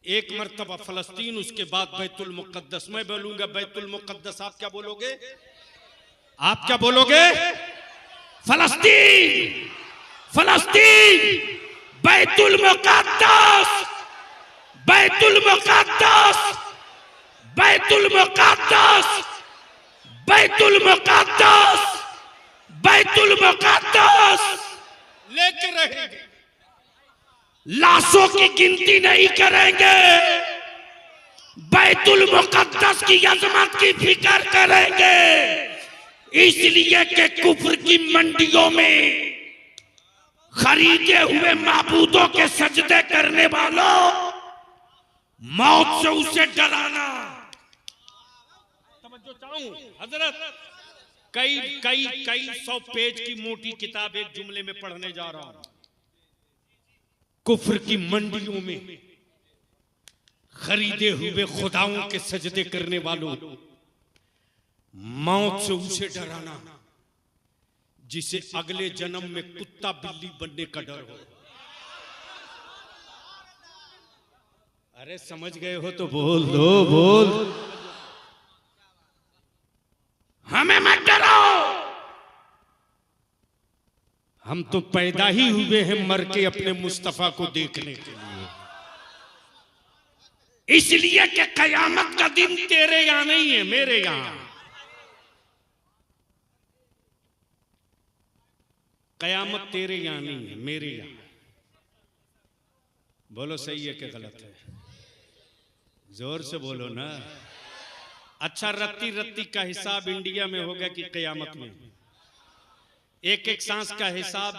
एक मर्तबा फलस्तीन, उसके बाद बैतुल मुकद्दस। मैं बोलूंगा बैतुल मुकद्दस, आप क्या बोलोगे? आप क्या बोलोगे? फलस्तीन, फलस्तीन, बैतुल मुकद्दस, बैतुल मुकद्दस, बैतुल मुकद्दस, बैतुल मुकद्दस, बैतुल मुकद्दस। लेके रहेंगे, लाशों की गिनती नहीं करेंगे, बैतुल मुकद्दस की अजमत की फिक्र करेंगे। इसलिए कि कुफ्र की मंडियों में खरीदे हुए माबूदों के सजदे करने वालों, मौत से उसे डराना। समझो चाहूं हजरत, कई कई कई 100 पेज की मोटी किताब एक जुमले में पढ़ने जा रहा हूं। कुफ्र की मंडियों में खरीदे हुए खुदाओं के सजदे करने वालों, मौत से उसे डराना जिसे अगले जन्म में कुत्ता बिल्ली बनने का डर हो। अरे समझ गए हो तो बोल दो, बोल। हमें मत डराओ, हम तो पैदा ही हुए हैं मर के अपने मुस्तफा को देखने के लिए। इसलिए कि कयामत का दिन तेरे यहां नहीं है, मेरे यहां। कयामत तेरे यहां नहीं है, मेरे यहां। बोलो सही है कि गलत है? जोर से बोलो ना। अच्छा, रत्ती रत्ती का हिसाब इंडिया में होगा कि कयामत में? एक एक सांस का हिसाब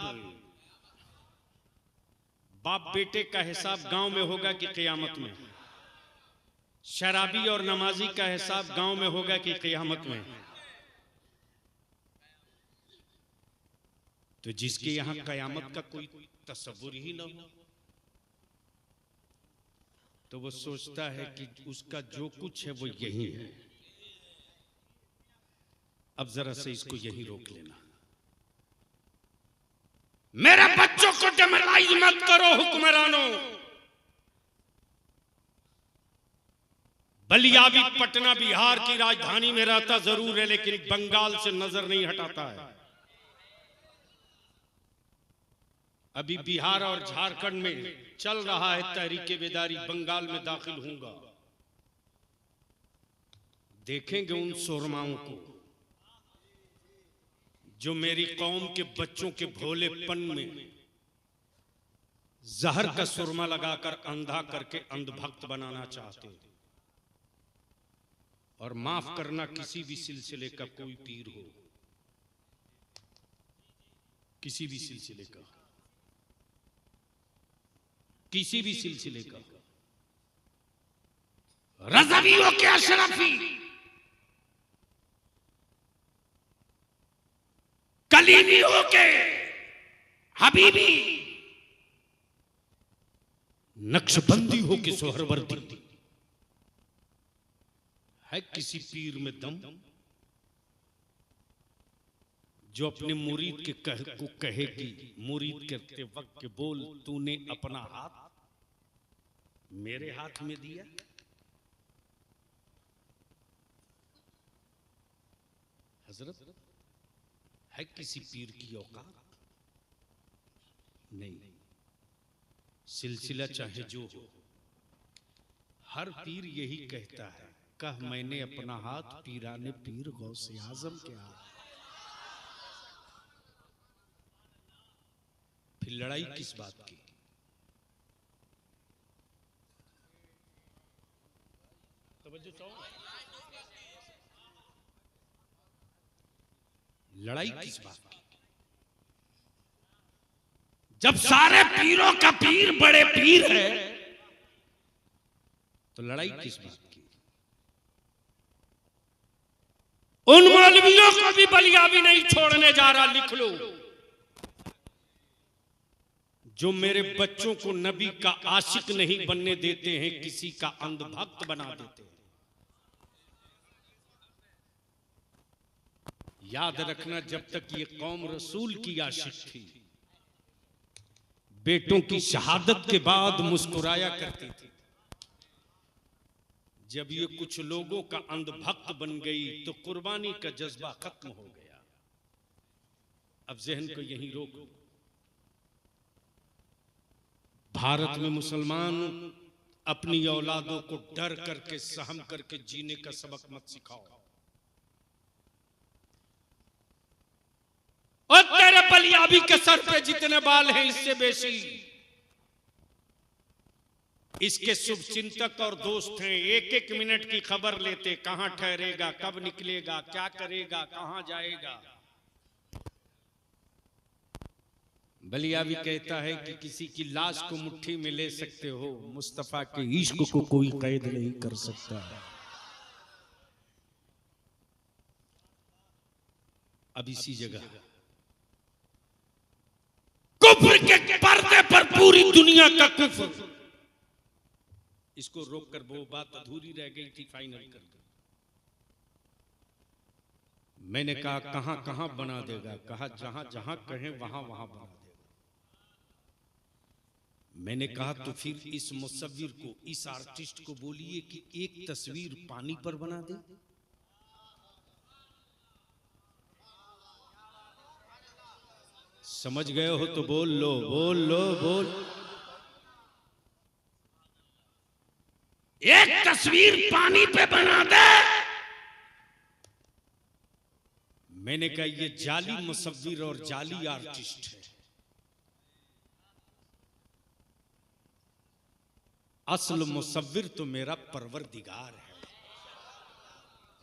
बाप बेटे का हिसाब गांव में होगा कि कयामत में? शराबी और नमाजी का हिसाब गांव में होगा कि कयामत में? तो जिसके यहां कयामत का कोई तस्वुर ही ना हो, तो वो सोचता है कि उसका जो कुछ है वो यही है। अब जरा से इसको यही रोक लेना। मेरे बच्चों को डेमोरलाइज मत करो हुक्मरानों। बलिया भी पटना बिहार की राजधानी में रहता जरूर है, लेकिन बंगाल से नजर नहीं हटाता है। अभी बिहार और झारखंड में चल रहा है तहरीके बेदारी, बंगाल में दाखिल होऊंगा। देखेंगे उन शोरमाओं को जो मेरी कौम के बच्चों के भोलेपन में जहर का सुरमा लगाकर अंधा करके अंधभक्त बनाना चाहते हैं। और माफ करना, किसी भी सिलसिले का कोई पीर हो, किसी भी सिलसिले का, किसी भी सिलसिले का, रज़वियों के अशरफी, कलीमियों के हबीबी, नक्शबंदी हो के सोहरवर्दी, है किसी पीर में दम जो अपने मुरीद के को कहेगी मुरीद करते वक्त के बोल, तूने अपना हाथ मेरे हाथ में दिया। हजरत, है किसी पीर की औकात? नहीं। सिलसिला चाहे जो हो, हर पीर यही कहता है, कह मैंने अपना हाथ पीराने पीर गौसे आजम के हाथ। फिर लड़ाई किस बात की? लड़ाई किस बात की? जब सारे पीरों का पीर बड़े पीर है, तो लड़ाई किस बात की? उन मौलवियों को भी बलिया भी नहीं छोड़ने जा रहा, लिख लो, जो मेरे बच्चों को नबी का आशिक नहीं बनने देते हैं, किसी का अंधभक्त बना देते हैं। याद रखना, जब तक ये कौम रसूल की आशिक थी, बेटों की शहादत के बाद मुस्कुराया करती थी। जब ये कुछ लोगों का अंधभक्त बन गई तो कुर्बानी का जज्बा खत्म हो गया। अब जहन को यहीं रोक। भारत में मुसलमान अपनी औलादों को डर करके, सहम करके जीने का सबक मत सिखाओ। और तेरे बलियाबी के सर पे जितने बाल हैं इससे बेसी इसके शुभ चिंतक और दोस्त हैं। एक एक मिनट की खबर लेते, कहां ठहरेगा, कब निकलेगा, क्या करेगा, कहां जाएगा। बलियाबी कहता है कि किसी की लाश को मुट्ठी में ले सकते हो, मुस्तफा के इश्क को कोई कैद नहीं कर सकता। अब इसी जगह कुफ्र के पर्दे पर पूरी दुनिया का कुफ्र, इसको रोककर वो बात अधूरी रह गई थी, फाइनल कर दो। मैंने कहा कहां कहां बना देगा, कहा जहां जहां कहें वहां वहां बना देगा। मैंने कहा तो फिर इस मुसव्विर को, इस आर्टिस्ट को बोलिए कि एक तस्वीर पानी पर बना दे। समझ गए हो तो बोल लो, बोल लो, बोल। एक तस्वीर पानी पे बना दे। मैंने कहा ये जाली मुसव्विर और जाली आर्टिस्ट है। असल मुसव्विर तो मेरा परवरदिगार है।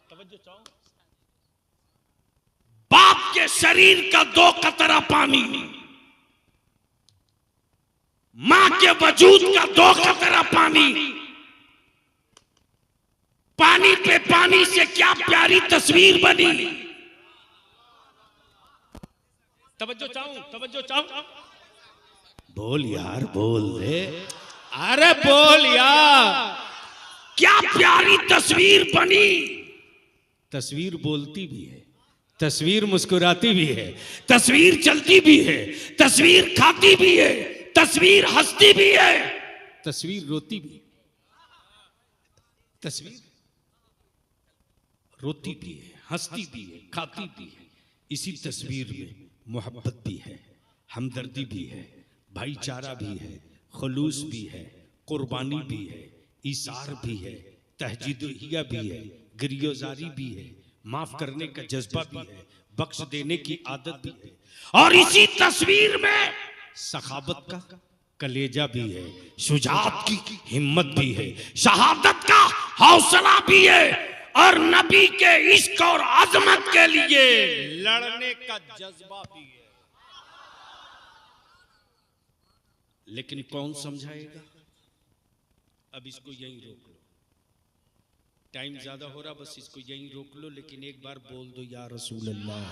तवज्जो चाहो। बाप के शरीर का 2 कतरा पानी, मां के वजूद का 2 कतरा पानी, पानी पे पानी से क्या प्यारी तस्वीर बनी। तवज्जो चाहूं, तवज्जो चाहूं। बोल यार, बोल दे। अरे बोल यार, क्या प्यारी तस्वीर बनी। तस्वीर बोलती भी है, तस्वीर मुस्कुराती भी है, तस्वीर चलती भी है, तस्वीर खाती भी है, तस्वीर हंसती भी है, तस्वीर रोती भी है, तस्वीर रोती भी है, हंसती भी है, खाती भी है। इसी तस्वीर में मोहब्बत भी है, हमदर्दी भी है, भाईचारा भी है, खुलूस भी है, कुर्बानी भी है, इसार भी है, तहजीदुहिया भी है, गिरियोजारी भी है, माफ करने का जज्बा भी है, बख्श देने की आदत भी है, और इसी तस्वीर में सखावत का कलेजा भी है, शुजाअत की हिम्मत भी है, शहादत का हौसला भी है, और नबी के इश्क और अजमत के लिए लड़ने का जज्बा भी है। लेकिन कौन समझाएगा? अब इसको यहीं रोक लो, टाइम ज्यादा हो रहा, बस इसको यहीं रोक लो। लेकिन एक बार बोल दो या रसूल अल्लाह।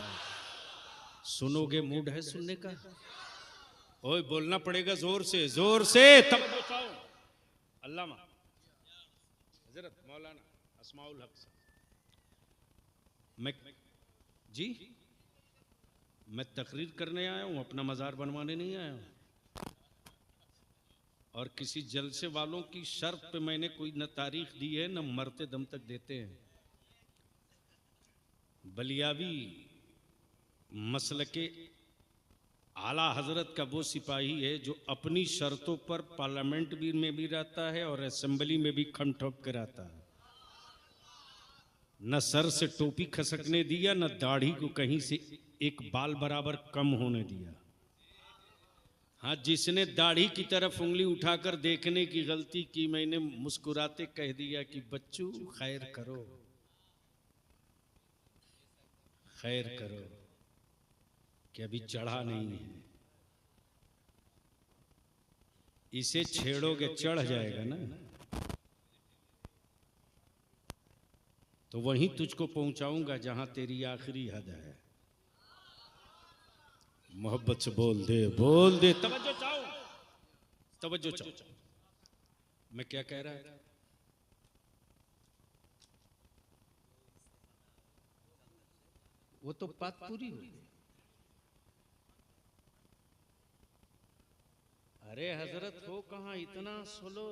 सुनोगे? मूड है सुनने का? ओए बोलना पड़ेगा जोर से, जोर से। तब अल्लामा हजरत मौलाना अस्माउल हक साहब, मैं तकरीर करने आया हूं, अपना मजार बनवाने नहीं आया हूं। और किसी जलसे वालों की शर्त पे मैंने कोई न तारीख दी है, न मरते दम तक देते हैं। बलियावी मसलके आला हजरत का वो सिपाही है जो अपनी शर्तों पर पार्लियामेंट में भी रहता है और असेंबली में भी खम ठोक कर आता है। न सर से टोपी खसकने दिया, न दाढ़ी को कहीं से एक बाल बराबर कम होने दिया। हाँ, जिसने दाढ़ी की तरफ उंगली उठाकर देखने की गलती की, मैंने मुस्कुराते कह दिया कि बच्चू खैर करो, खैर करो, कि अभी चढ़ा नहीं है। इसे छेड़ोगे चढ़ जाएगा ना, तो वहीं तुझको पहुंचाऊंगा जहां तेरी आखिरी हद है। मोहब्बत से बोल दे, बोल दे। तवज्जो चाहो, तवज्जो चाहो। मैं क्या कह रहा है? वो तो बात पूरी हो गई। अरे हजरत हो कहां इतना सोलो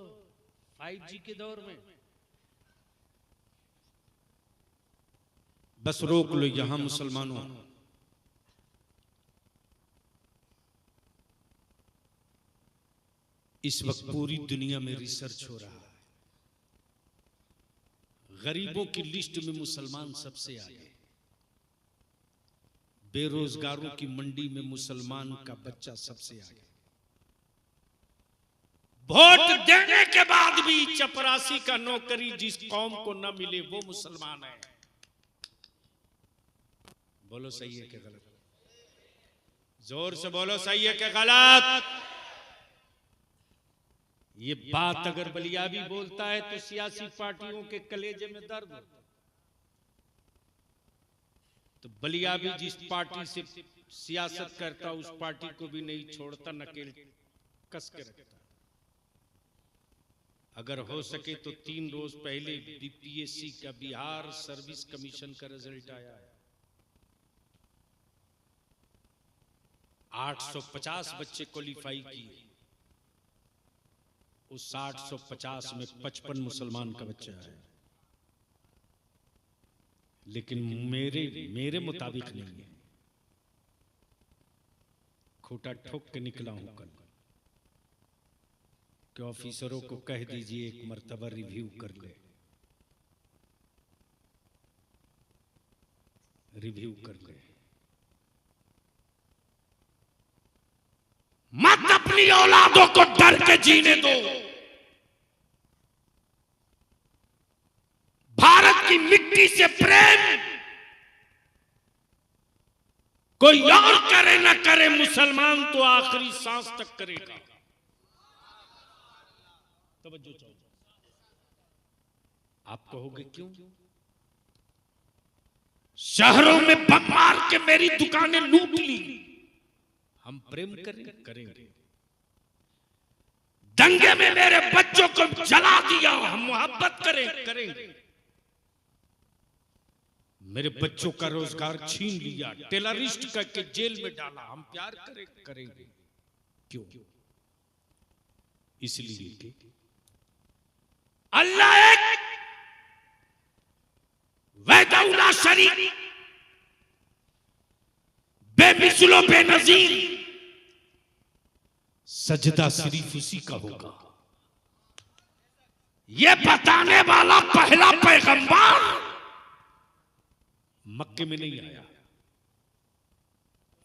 5G के दौर में। बस रोक लो यहां मुसलमानों, इस वक्त पूरी दुनिया में रिसर्च हो रहा है, गरीबों की लिस्ट में मुसलमान सबसे आगे, बेरोजगारों की मंडी में मुसलमान का बच्चा सबसे आगे। वोट देने के बाद भी चपरासी का नौकरी जिस कौम को न मिले वो मुसलमान है। बोलो सही है कि गलत? जोर से बोलो सही है कि गलत? ये बात अगर बलियाबी बोलता है तो सियासी पार्टियों के कलेजे में दर्द होता है। तो बलियाबी जिस पार्टी से सियासत करता उस पार्टी को भी नहीं छोड़ता, नकेल कस के रखता। अगर हो सके तो 3 रोज पहले बीपीएससी का बिहार सर्विस कमीशन का रिजल्ट आया है। 850 बच्चे क्वालिफाई किए, उस 850 में 55 मुसलमान का बच्चा है। लेकिन मेरे मुताबिक नहीं है, खोटा ठोक के निकला हूं कल कि ऑफिसरों को कह दीजिए एक मर्तबा रिव्यू कर ले, रिव्यू कर ले। मत अपनी औलादों को डर के जीने दो। भारत की मिट्टी से प्रेम कोई और करे ना करे, मुसलमान तो आखिरी सांस तक करेगा। तवज्जो चाहिए। आप कहोगे क्यों? शहरों में बम मार के मेरी दुकानें लूट ली, हम प्रेम करेंगे। दंगे में मेरे बच्चों को जला दिया, हम मोहब्बत करेंगे। मेरे बच्चों का रोजगार छीन लिया, टेररिस्ट करके जेल में डाला, हम प्यार करेंगे। क्यों? इसलिए कि अल्लाह एक वहदहुल्ला शरीक, बेमिसलो बेनजीर, सजदा सिर्फ उसी का होगा। ये बताने वाला पहला पैगंबर मक्के में नहीं आया,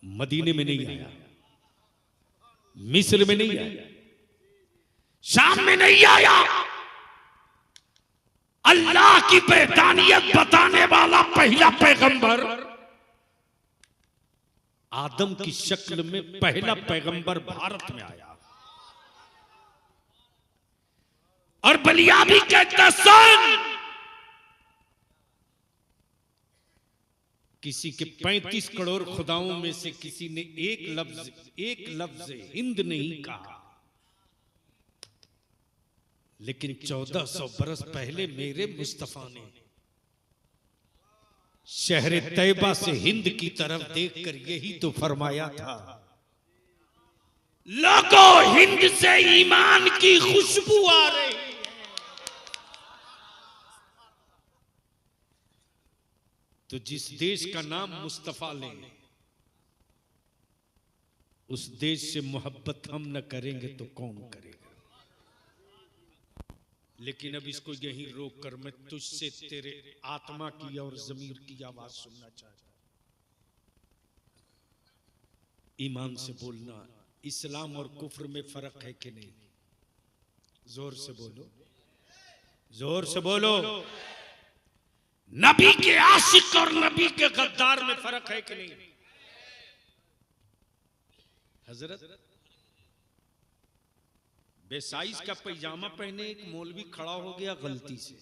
मदीने में नहीं आया, मिस्र में नहीं आया, शाम में नहीं आया। अल्लाह की वहदानियत बताने वाला पहला पैगंबर आदम की शक्ल में पहला पैगंबर भारत में आया। और बलियाबी कहता सुन, किसी के 35 करोड़ खुदाओं में से किसी ने एक लफ्ज हिंद नहीं कहा, लेकिन 1400 बरस पहले मेरे मुस्तफा ने शहर तैयबा से हिंद की तरफ देखकर यही तो फरमाया था, लोगों हिंद से ईमान की खुशबू आ रही है। तो जिस देश का नाम मुस्तफा ले, उस देश से मोहब्बत हम न करेंगे तो कौन करेगा? लेकिन अब इसको यहीं रोक कर मैं तुझसे तेरे आत्मा की और ज़मीर की आवाज सुनना चाहता हूं। ईमान से बोलना, इस्लाम और कुफ्र में फर्क है कि नहीं? जोर से बोलो, जोर से बोलो। नबी के आशिक और नबी के गद्दार में फर्क है कि नहीं? हजरत बेसाइज का पैजामा पहने एक मौलवी खड़ा हो गया गलती से,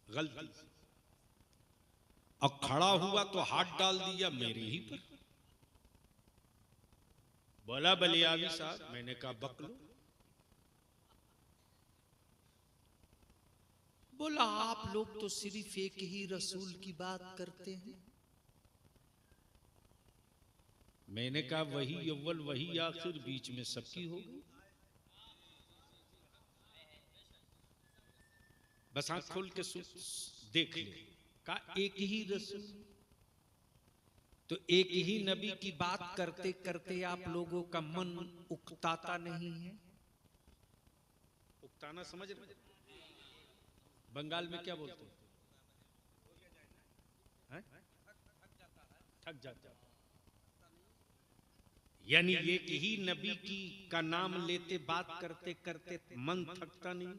गलती, और खड़ा हुआ तो हाथ डाल दिया मेरे ही पर। बोला बलियावी साहब, मैंने कहा बकलो। बोला आप लोग तो सिर्फ एक ही रसूल की बात करते हैं। मैंने कहा वही अव्वल वही आखिर, बीच में सबकी होगी। बस आंख खोल के देख ले। कहा एक ही रसूल, तो एक ही नबी की बात करते करते आप लोगों का मन उकताता नहीं है? उकताना समझ रहे? बंगाल में क्या बोलते हैं? थक जाता। यानी एक ही नबी की का नाम लेते बात करते करते मन थकता नहीं?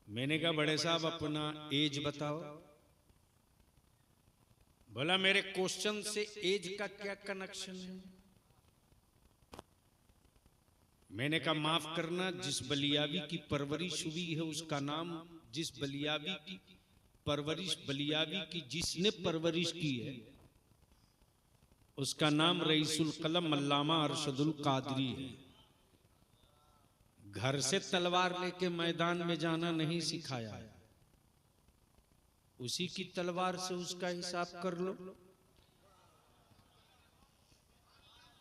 मैंने कहा बड़े साहब अपना एज बताओ। बोला मेरे क्वेश्चन से एज का क्या कनेक्शन है? मैंने कहा माफ करना, जिस बलियावी की परवरिश हुई है उसका नाम, जिस बलियावी की परवरिश, बलियावी की जिसने परवरिश की है उसका नाम रईसुल कलम अल्लामा अरशदुल कादरी है। घर से तलवार लेके मैदान में जाना नहीं सिखाया है, उसी की तलवार से उसका हिसाब कर लो।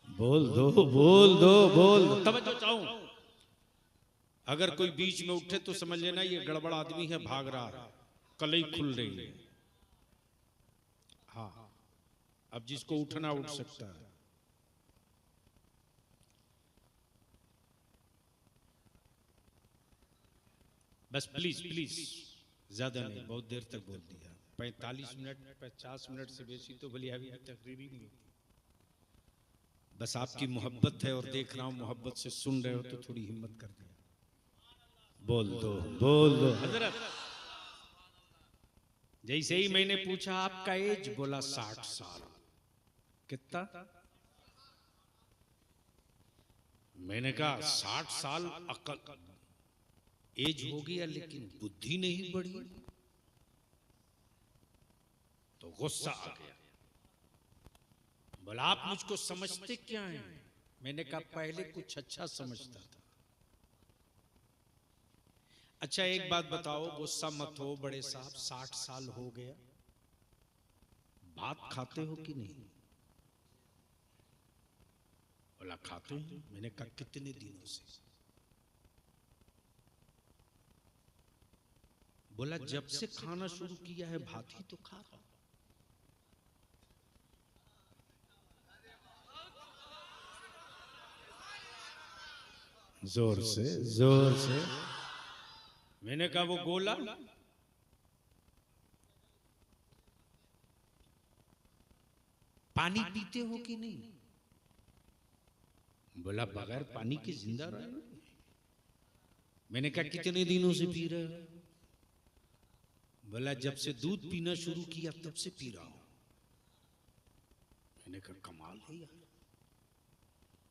बोल दो बोल दो बोल दो। तवज्जो चाहूं, अगर कोई बीच में उठे तो समझ लेना ये गड़बड़ आदमी है, भाग रहा है, कलई खुल रही है। हाँ, अब जिसको उठना उठ सकता है। बस प्लीज प्लीज, ज्यादा नहीं, बहुत देर तक बोल दिया। 45 मिनट 50 मिनट से बेसी तो बलियावी की तकरीर ही नहीं होती। बस आपकी मोहब्बत है और देख रहा हूं मोहब्बत से सुन रहे हो तो थोड़ी हिम्मत कर दिया। बोल दो बोल दो। हजरत जैसे ही मैंने पूछा आपका एज, बोला 60 साल। कितना? मैंने कहा 60 साल अकल एज हो गया लेकिन बुद्धि नहीं बढ़ी। तो गुस्सा आ गया। बोला आप मुझको समझते क्या हैं? मैंने कहा पहले कुछ अच्छा समझता था। अच्छा एक बात बताओ, गुस्सा मत हो बड़े साहब, 60 साल हो गया, भात खाते हो कि नहीं? बोला खाते हैं। मैंने कहा कितने दिनों से? बोला जब से खाना शुरू किया है भात ही तो खा रहा हूं। जोर से जोर से। मैंने कहा वो गोला? पानी पीते हो कि नहीं? बोला बगैर पानी के जिंदा रहे। मैंने कहा कितने दिनों से पी रहे हो? बोला जब से दूध पीना शुरू किया तब से पी रहा हूं। मैंने कहा कमाल है यार,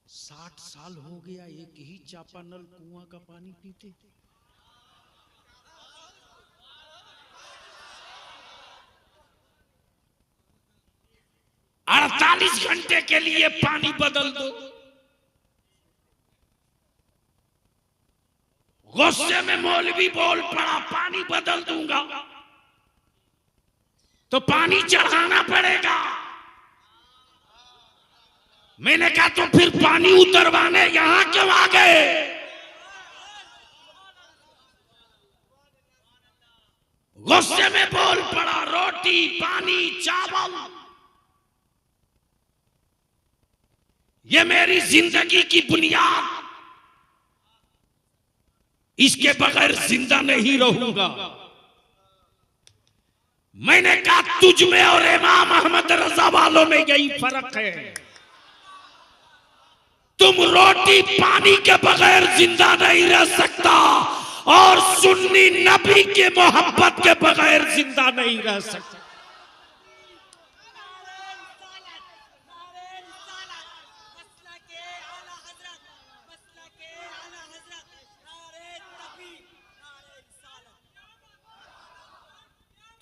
60 साल हो गया एक ही चापानल कुआं का पानी पीते। और 48 घंटे के लिए पानी बदल दो। गुस्से में मौलवी बोल पड़ा पानी बदल दूंगा, तो पानी चढ़ाना पड़ेगा। मैंने कहा तो फिर पानी उतरवाने यहां क्यों आ गए? गुस्से में बोल पड़ा रोटी पानी चावल ये मेरी जिंदगी की बुनियाद, इसके बगैर जिंदा नहीं रहूंगा। मैंने कहा तुझ में और इमाम अहमद रजा वालों में यही फर्क है, तुम रोटी पानी के बगैर जिंदा नहीं रह सकता और सुन्नी नबी के मोहब्बत के बगैर जिंदा नहीं रह सकता।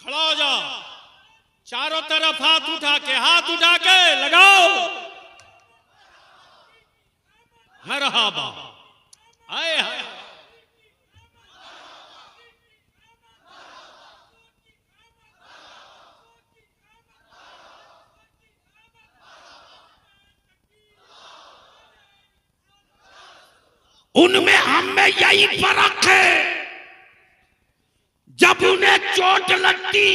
खड़ा हो जाओ, चारों तरफ हाथ उठा के लगाओ मरहबा। आए हाय उनमें हम में यही फर्क है, जब उन्हें चोट लगती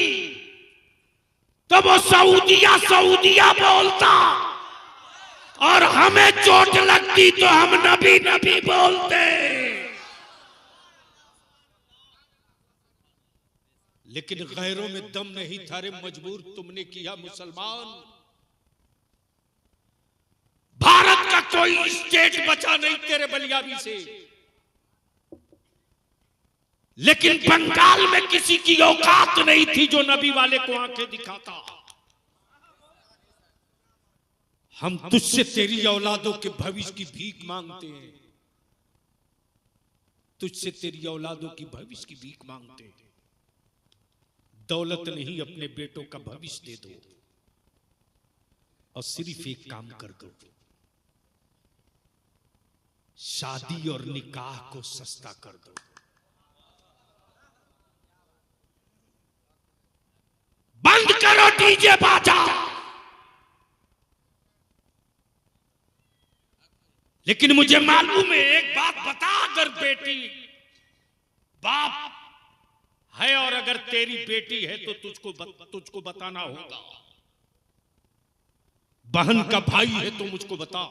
तो वो सऊदिया सऊदिया बोलता, और हमें चोट लगती तो हम नबी नबी बोलते। लेकिन गैरों में दम नहीं था रे, मजबूर तुमने किया मुसलमान। भारत का कोई स्टेट बचा नहीं तेरे बलियाबी से। लेकिन बंगाल में किसी की औकात नहीं थी जो नबी वाले को आंखें दिखाता। हम तुझसे तेरी औलादों के भविष्य की भीख मांगते हैं, तुझसे तेरी औलादों की भविष्य की भीख मांगते हैं। दौलत नहीं, अपने बेटों का भविष्य दे दो, और सिर्फ एक काम कर दो, शादी और निकाह को सस्ता कर दो। बंद करो डीजे बाजा। लेकिन मुझे मालूम है, एक बात बता, अगर बेटी बाप है और अगर तेरी बेटी है तो तुझको बताना होगा। बहन का भाई है तो मुझको बता।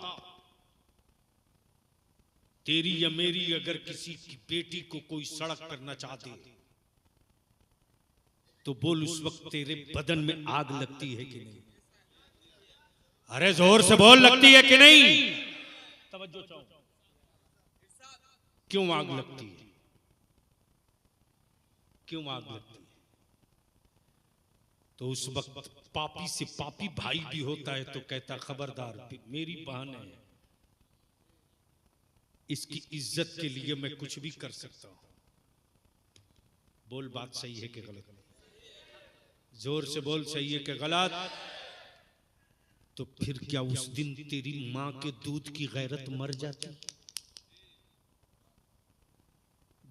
तेरी या मेरी अगर किसी की बेटी को कोई सड़क पर नचा दे तो बोल, उस वक्त तेरे बदन में आग लगती है कि नहीं? अरे जोर से बोल, लगती है कि नहीं? तवज्जो चाहो। क्यों आग लगती है? क्यों आग लगती है? तो उस वक्त पापी से पापी भाई भी होता है तो कहता, खबरदार, मेरी बहन है, इसकी इज्जत के लिए मैं कुछ भी कर सकता हूं। बोल, बात सही है कि गलत? जोर से बोल, सही है कि गलत? तो फिर क्या उस दिन तेरी मां के दूध की गैरत मर जाती?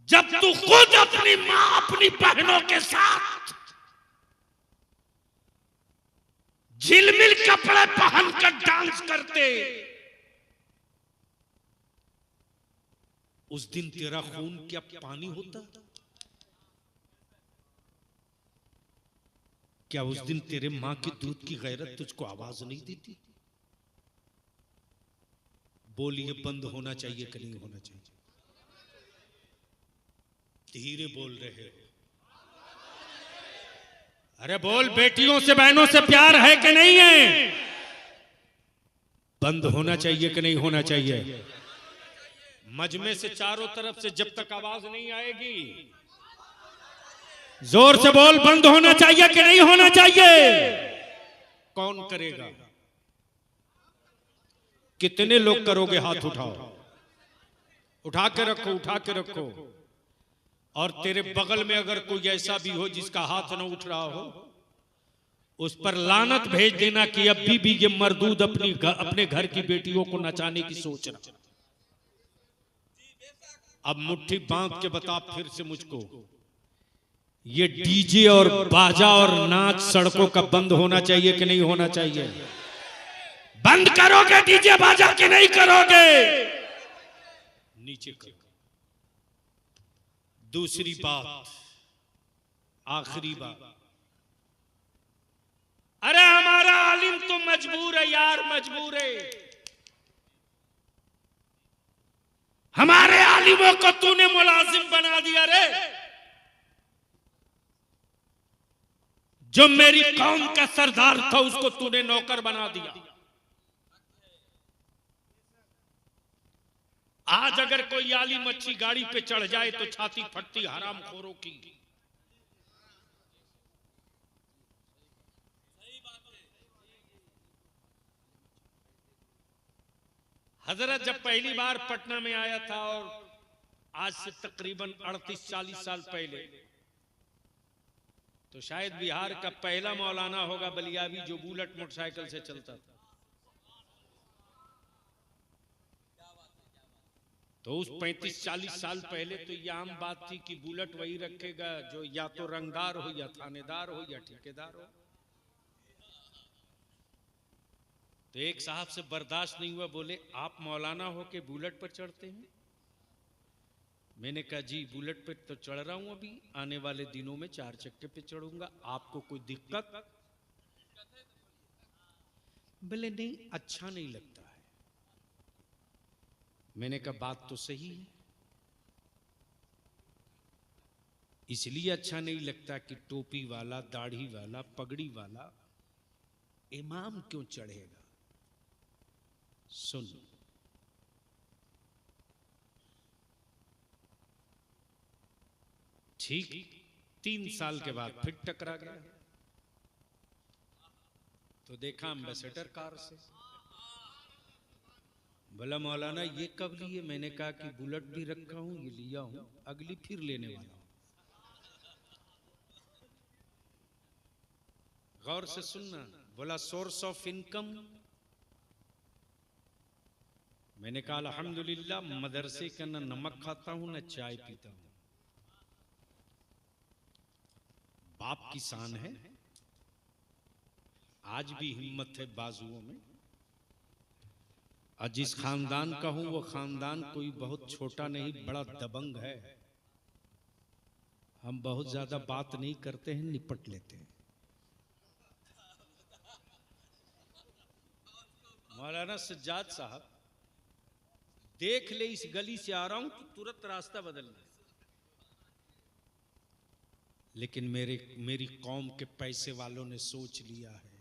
जब तू खुद अपनी मां अपनी बहनों के साथ झिलमिल कपड़े पहनकर डांस करते, उस दिन तेरा खून क्या पानी होता? क्या उस दिन तेरे मां के दूध की गैरत तुझको आवाज नहीं देती? बोल, ये बंद होना चाहिए कि नहीं होना चाहिए? धीरे बोल रहे हो। अरे बोल, बेटियों से बहनों से प्यार है कि नहीं है? बंद होना चाहिए कि नहीं होना चाहिए? मजमे से चारों तरफ से जब तक आवाज नहीं आएगी, जोर से बोल, बंद होना चाहिए कि नहीं होना चाहिए? कौन करेगा? कितने लोग करोगे? हाथ उठाओ। उठा के रखो, उठा के रखो। और तेरे बगल में अगर कोई ऐसा भी हो जिसका हाथ न उठ रहा हो, उस पर लानत भेज देना कि अभी भी ये मर्दूद अपने घर की बेटियों को नचाने की सोच रहा। अब मुट्ठी बांध के बता फिर से मुझको, ये डीजे और बाजा और नाच सड़कों का बंद होना चाहिए कि नहीं होना चाहिए? बंद करोगे डीजे बाजा कि नहीं करोगे? नीचे करो। दूसरी बात, आखिरी बात, अरे हमारा आलिम तो मजबूर है यार, मजबूर है। हमारे आलिमों को तूने मुलाजिम बना दिया रे। जो मेरी कौम का सरदार था उसको तूने नौकर बना दिया। आज अगर कोई आलिम अच्छी गाड़ी पे चढ़ जाए तो छाती फटती हरामखोरों की। हजरत जब पहली बार पटना में आया था, और आज से तकरीबन 38-40 साल पहले, तो शायद बिहार का पहला मौलाना होगा बलियाबी जो बुलेट मोटरसाइकिल से चलता था। तो उस 35-40 साल पहले तो ये आम बात थी कि बुलेट वही रखेगा जो या तो रंगदार हो, या थानेदार हो, या ठेकेदार हो। तो एक साहब से बर्दाश्त नहीं हुआ, बोले, आप मौलाना हो के बुलेट पर चढ़ते हैं? मैंने कहा जी बुलेट पे तो चढ़ रहा हूं, अभी आने वाले दिनों में 4 चक्के पे चढ़ूंगा, आपको कोई दिक्कत? बोले नहीं, अच्छा नहीं लगता है। मैंने कहा बात तो सही है, इसलिए अच्छा नहीं लगता कि टोपी वाला, दाढ़ी वाला, पगड़ी वाला इमाम क्यों चढ़ेगा? सुन, ठीक 3 साल के बाद फिर टकरा गया, तो देखा एम्बेसडर कार से। बोला मौलाना ये कब लिए? मैंने कहा कि बुलेट भी रखा हूं, ये लिया हूं, अगली फिर लेने वाला हूं। गौर से सुनना। बोला सोर्स ऑफ इनकम? मैंने कहा अल्हम्दुलिल्लाह, मदरसे का ना नमक खाता हूं ना चाय पीता हूं। बाप की शान है, आज भी हिम्मत है बाजुओं में। और जिस खानदान का हूं वो खानदान कोई बहुत छोटा नहीं, बड़ा दबंग है। हम बहुत ज्यादा बात नहीं करते हैं, निपट लेते हैं। मौलाना सज्जाद साहब देख ले, इस गली से आ रहा हूं तो तुरंत रास्ता बदलना। लेकिन मेरी कौम के पैसे वालों ने सोच लिया है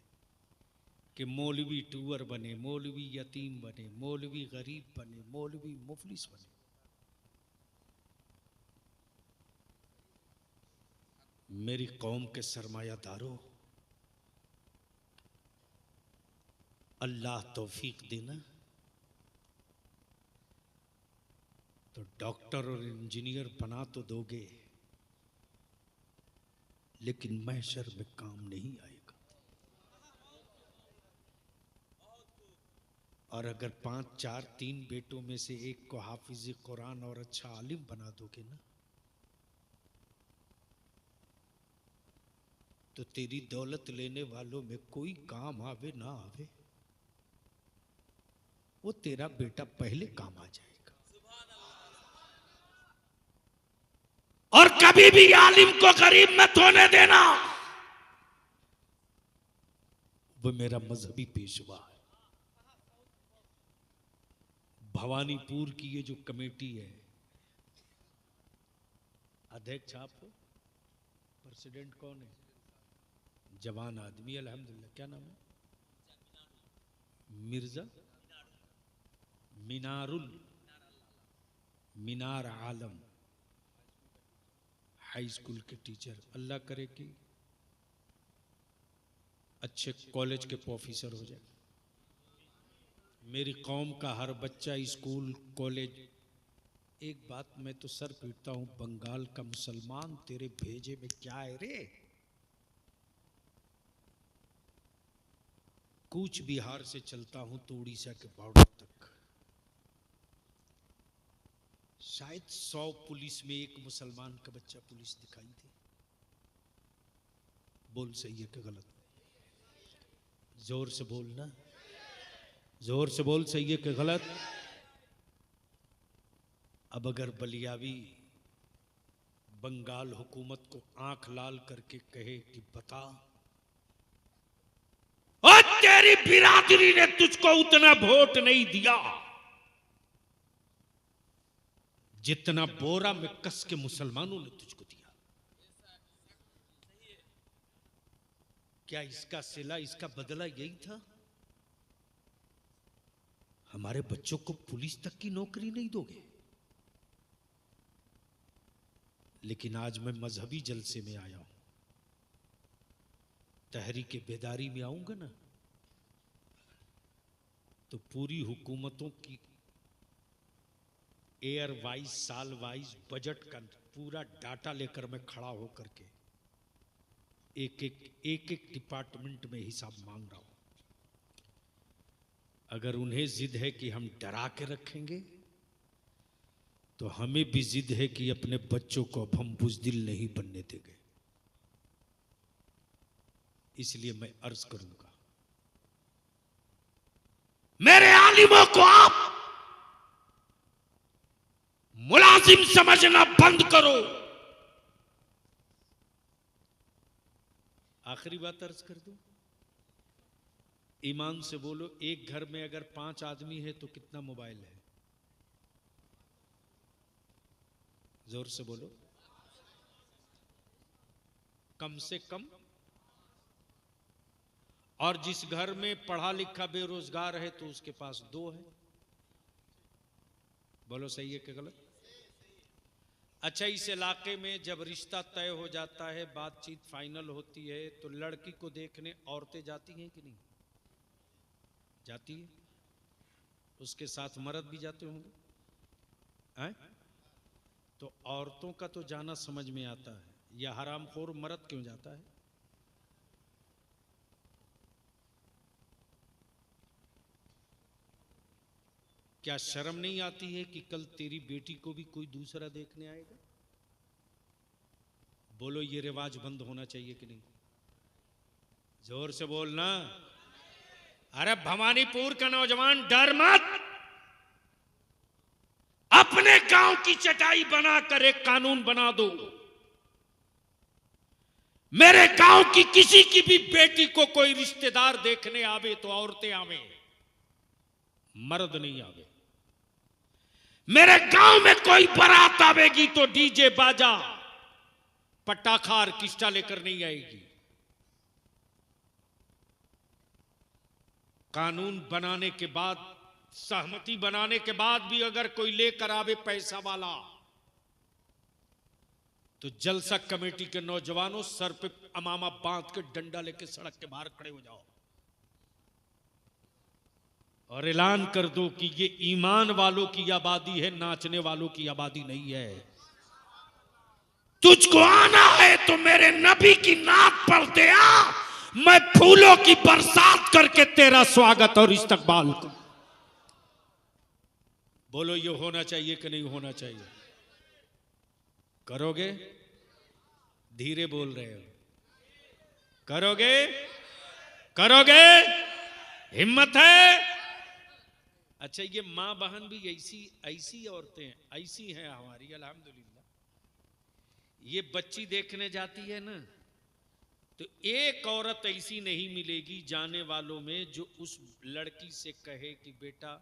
कि मौलवी टूअर बने, मौलवी यतीम बने, मौलवी गरीब बने, मौलवी मुफलिस बने। मेरी कौम के सरमायादारों, अल्लाह तौफीक देना तो डॉक्टर और इंजीनियर बना तो दोगे, लेकिन महशर में काम नहीं आएगा। और अगर 5, 4, 3 बेटों में से एक को हाफिज कुरान और अच्छा आलिम बना दोगे ना, तो तेरी दौलत लेने वालों में कोई काम आवे ना आवे, वो तेरा बेटा पहले काम आ जाएगा। और कभी भी आलिम को गरीब मत होने देना। वो मेरा मजहबी पेशवा है। भवानीपुर की ये जो कमेटी है, अध्यक्ष आप हो, प्रेसिडेंट कौन है? जवान आदमी अल्हम्दुलिल्लाह। क्या नाम है? मिर्जा मीनार आलम, हाई स्कूल के टीचर। अल्लाह करे कि अच्छे कॉलेज के प्रोफेसर हो जाए। मेरी कौम का हर बच्चा स्कूल कॉलेज। एक बात मैं तो सर पीटता हूं, बंगाल का मुसलमान तेरे भेजे में क्या है रे? कूच बिहार से चलता हूं तो उड़ीसा के बॉर्डर तक, शायद 100 पुलिस में एक मुसलमान का बच्चा पुलिस दिखाई दे। बोल सही है कि गलत? जोर से बोलना, जोर से बोल, सही है कि गलत? अब अगर बलियावी बंगाल हुकूमत को आंख लाल करके कहे कि बता, और तेरी बिरादरी ने तुझको उतना वोट नहीं दिया जितना बोरा में कस के मुसलमानों ने तुझको दिया, क्या इसका सिला, इसका बदला यही था? हमारे बच्चों को पुलिस तक की नौकरी नहीं दोगे? लेकिन आज मैं मजहबी जलसे में आया हूं, तहरीक बेदारी में आऊंगा ना, तो पूरी हुकूमतों की एयर वाइज, साल वाइज बजट का पूरा डाटा लेकर मैं खड़ा होकर के एक डिपार्टमेंट में हिसाब मांग रहा हूं। अगर उन्हें जिद है कि हम डरा के रखेंगे, तो हमें भी जिद है कि अपने बच्चों को अब हम बुज़दिल नहीं बनने देंगे। इसलिए मैं अर्ज करूंगा, मेरे आलिमों को आप मुलाजिम लाजिम समझना बंद करो। आखिरी बात अर्ज कर दूं, ईमान से बोलो, एक घर में अगर 5 आदमी है तो कितना मोबाइल है? जोर से बोलो, कम से कम। और जिस घर में पढ़ा लिखा बेरोजगार है तो उसके पास 2 है। बोलो सही है कि गलत? अच्छा, इस इलाके में जब रिश्ता तय हो जाता है, बातचीत फाइनल होती है, तो लड़की को देखने औरतें जाती हैं कि नहीं जाती है? उसके साथ मर्द भी जाते होंगे, हैं? तो औरतों का तो जाना समझ में आता है, या हरामखोर मर्द क्यों जाता है? क्या शर्म नहीं आती है कि कल तेरी बेटी को भी कोई दूसरा देखने आएगा? बोलो, ये रिवाज बंद होना चाहिए कि नहीं? जोर से बोलना। अरे भवानीपुर का नौजवान, डर मत। अपने गांव की चटाई बनाकर एक कानून बना दो, मेरे गांव की किसी की भी बेटी को कोई रिश्तेदार देखने आवे तो औरतें आवे, मर्द नहीं आवे। मेरे गांव में कोई बारात आवेगी तो डीजे बाजा पटाखा ऑर्केस्ट्रा लेकर नहीं आएगी। कानून बनाने के बाद, सहमति बनाने के बाद भी अगर कोई लेकर आवे पैसा वाला, तो जलसा कमेटी के नौजवानों सर पे अमामा बांध के डंडा लेके सड़क के बाहर खड़े हो जाओ और ऐलान कर दो कि ये ईमान वालों की आबादी है, नाचने वालों की आबादी नहीं है। तुझको आना है तो मेरे नबी की नात पढ़ते आ, मैं फूलों की बरसात करके तेरा स्वागत और इस्तकबाल को। बोलो, ये होना चाहिए कि नहीं होना चाहिए? करोगे? धीरे बोल रहे हो। करोगे? करोगे? हिम्मत है? अच्छा, ये मां बहन भी ऐसी औरतें ऐसी हैं हमारी, अल्हम्दुलिल्लाह। ये बच्ची देखने जाती है ना, तो एक औरत ऐसी नहीं मिलेगी जाने वालों में जो उस लड़की से कहे कि बेटा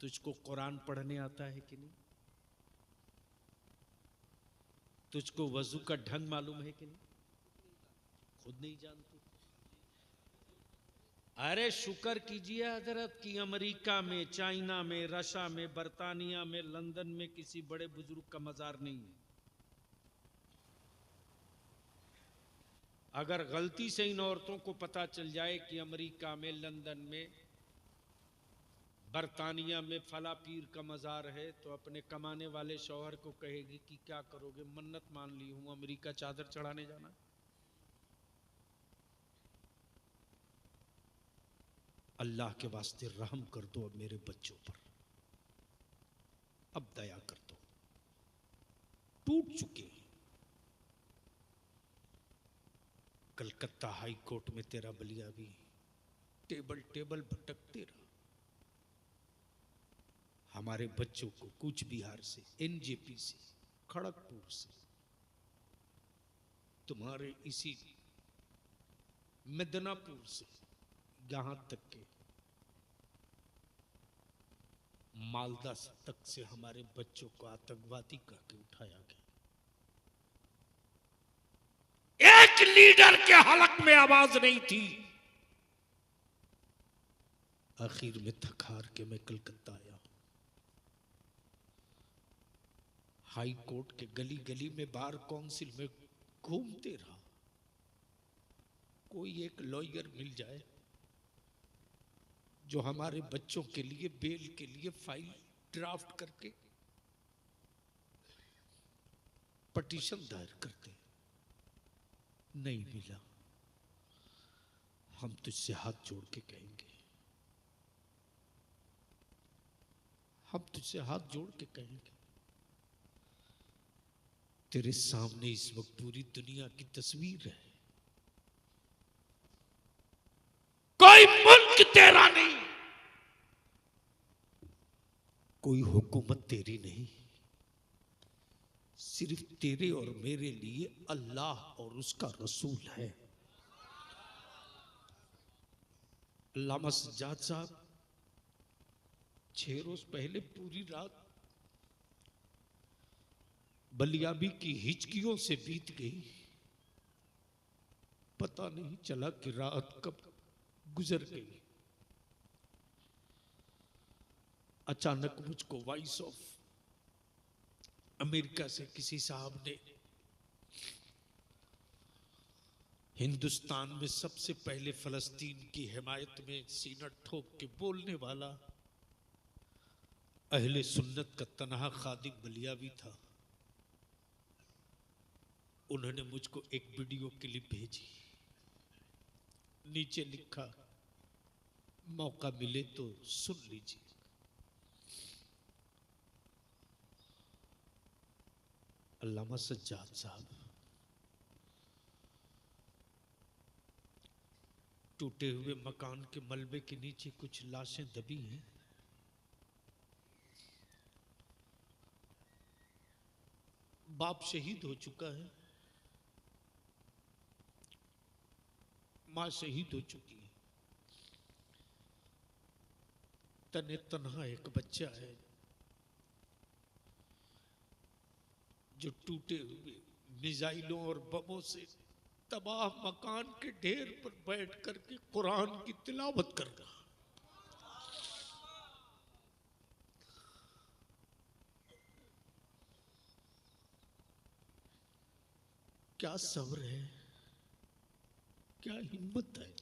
तुझको कुरान पढ़ने आता है कि नहीं, तुझको वजू का ढंग मालूम है कि नहीं, खुद नहीं जानती। अरे शुक्र कीजिए हजरत कि अमेरिका में, चाइना में, रशिया में, बर्तानिया में, लंदन में किसी बड़े बुजुर्ग का मजार नहीं है। अगर गलती से इन औरतों को पता चल जाए कि अमेरिका में, लंदन में, बर्तानिया में फला पीर का मजार है, तो अपने कमाने वाले शौहर को कहेगी कि क्या करोगे, मन्नत मान ली हूं अमेरिका चादर चढ़ाने जाना। अल्लाह के वास्ते रहम कर दो अब मेरे बच्चों पर, अब दया कर दो, टूट चुके हैं। कलकत्ता हाई कोर्ट में तेरा बलिया भी टेबल भटकते रहा। हमारे बच्चों को कूच बिहार से, एनजेपी से, खड़गपुर से, तुम्हारे इसी मिदनापुर से, यहां तक के मालदा तक से हमारे बच्चों को आतंकवादी कह के उठाया गया। एक लीडर के हलक में आवाज नहीं थी। आखिर में थक हार के मैं कलकत्ता आया। हाई कोर्ट के गली गली में, बार काउंसिल में घूमते रहा, कोई एक लॉयर मिल जाए जो हमारे बच्चों के लिए बेल के लिए फाइल ड्राफ्ट करके पिटीशन दायर करते। नहीं मिला। हम तुझसे हाथ जोड़ के कहेंगे, हम तुझसे हाथ जोड़ के कहेंगे, तेरे सामने इस वक्त पूरी दुनिया की तस्वीर है। कोई मुल्क तेरा नहीं, कोई हुकूमत तेरी नहीं, सिर्फ तेरे और मेरे लिए अल्लाह और उसका रसूल है। अल्लामा सज्जाद साहब 6 रोज पहले पूरी रात बलियाबी की हिचकियों से बीत गई। पता नहीं चला कि रात कब गुजर गई। अचानक मुझको वॉइस ऑफ अमेरिका से किसी साहब ने, हिंदुस्तान में सबसे पहले फलस्तीन की हिमायत में सीना ठोक के बोलने वाला अहले सुन्नत का तनहा खादिम बलियावी था, उन्होंने मुझको एक वीडियो क्लिप भेजी। नीचे लिखा, मौका मिले तो सुन लीजिए। अल्लामा सज्जाद साहब टूटे हुए मकान के मलबे के नीचे कुछ लाशें दबी हैं। बाप शहीद हो चुका है, मां शहीद हो चुकी है, तने तन्हा एक बच्चा है जो टूटे हुए मिसाइलों और बमों से तबाह मकान के ढेर पर बैठ करके कुरान की तिलावत कर रहा। क्या सब्र है, क्या हिम्मत है।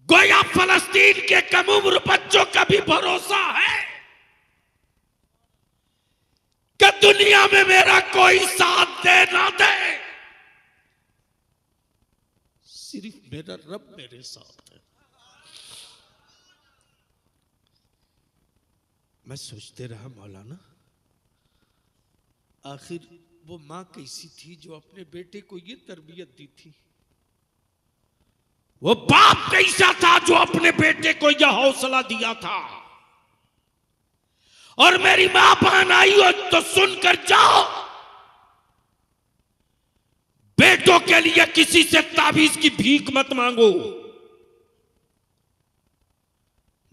गोया फलस्तीन के कम उम्र बच्चों का भी भरोसा है कि दुनिया में मेरा कोई साथ दे ना दे, सिर्फ मेरा रब मेरे साथ है। मैं सोचते रहा, मौलाना आखिर वो मां कैसी थी जो अपने बेटे को ये तरबियत दी थी? वो बाप कैसा था जो अपने बेटे को यह हौसला दिया था। और मेरी मां बहन आई हो तो सुनकर जाओ, बेटों के लिए किसी से ताबीज की भीख मत मांगो,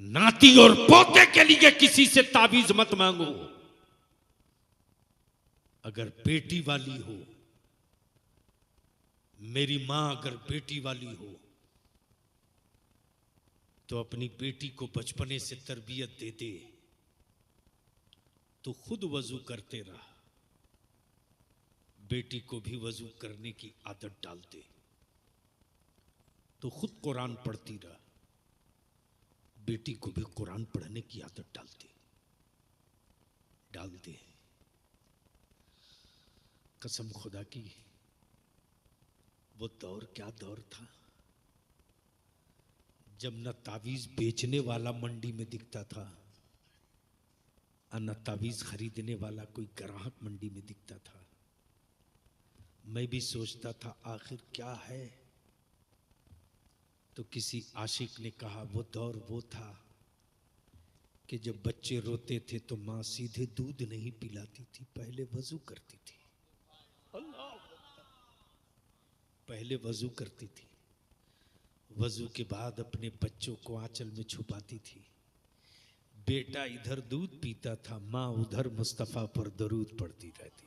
नाती और पोते के लिए किसी से ताबीज मत मांगो। अगर बेटी वाली हो, मेरी मां अगर बेटी वाली हो तो अपनी बेटी को बचपने से तरबियत दे दे, तो खुद वजू करते रहा, बेटी को भी वजू करने की आदत डाल दे, तो खुद कुरान पढ़ती रहा, बेटी को भी कुरान पढ़ने की आदत डाल दे। कसम खुदा की, वो दौर क्या दौर था जब न तावीज बेचने वाला मंडी में दिखता था और न तावीज खरीदने वाला कोई ग्राहक मंडी में दिखता था। मैं भी सोचता था आखिर क्या है, तो किसी आशिक ने कहा वो दौर वो था कि जब बच्चे रोते थे तो मां सीधे दूध नहीं पिलाती थी, पहले वजू करती थी। पहले वजू करती थी, वजू के बाद अपने बच्चों को आंचल में छुपाती थी। बेटा इधर दूध पीता था, मां उधर मुस्तफा पर दरूद पढ़ती रहती थी।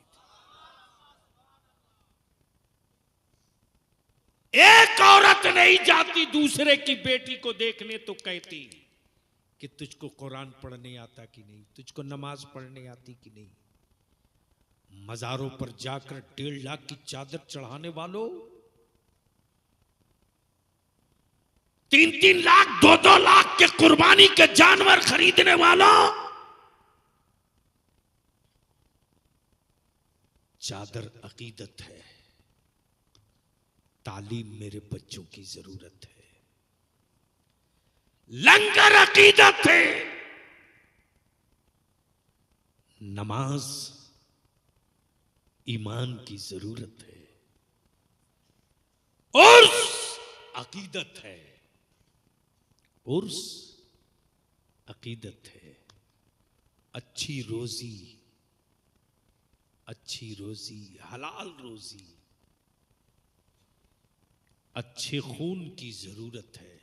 एक औरत नहीं जाती दूसरे की बेटी को देखने तो कहती कि तुझको कुरान पढ़ने आता कि नहीं, तुझको नमाज पढ़ने आती कि नहीं। मजारों पर जाकर 1.5 लाख की चादर चढ़ाने वालों, 3-3 लाख 2-2 लाख के कुर्बानी के जानवर खरीदने वालों, चादर अकीदत है, तालीम मेरे बच्चों की जरूरत है। लंगर अकीदत है, नमाज ईमान की जरूरत है, उर्स अकीदत है, उर्स अकीदत है। अच्छी रोजी अच्छी रोजी, हलाल रोजी, अच्छे खून की जरूरत है,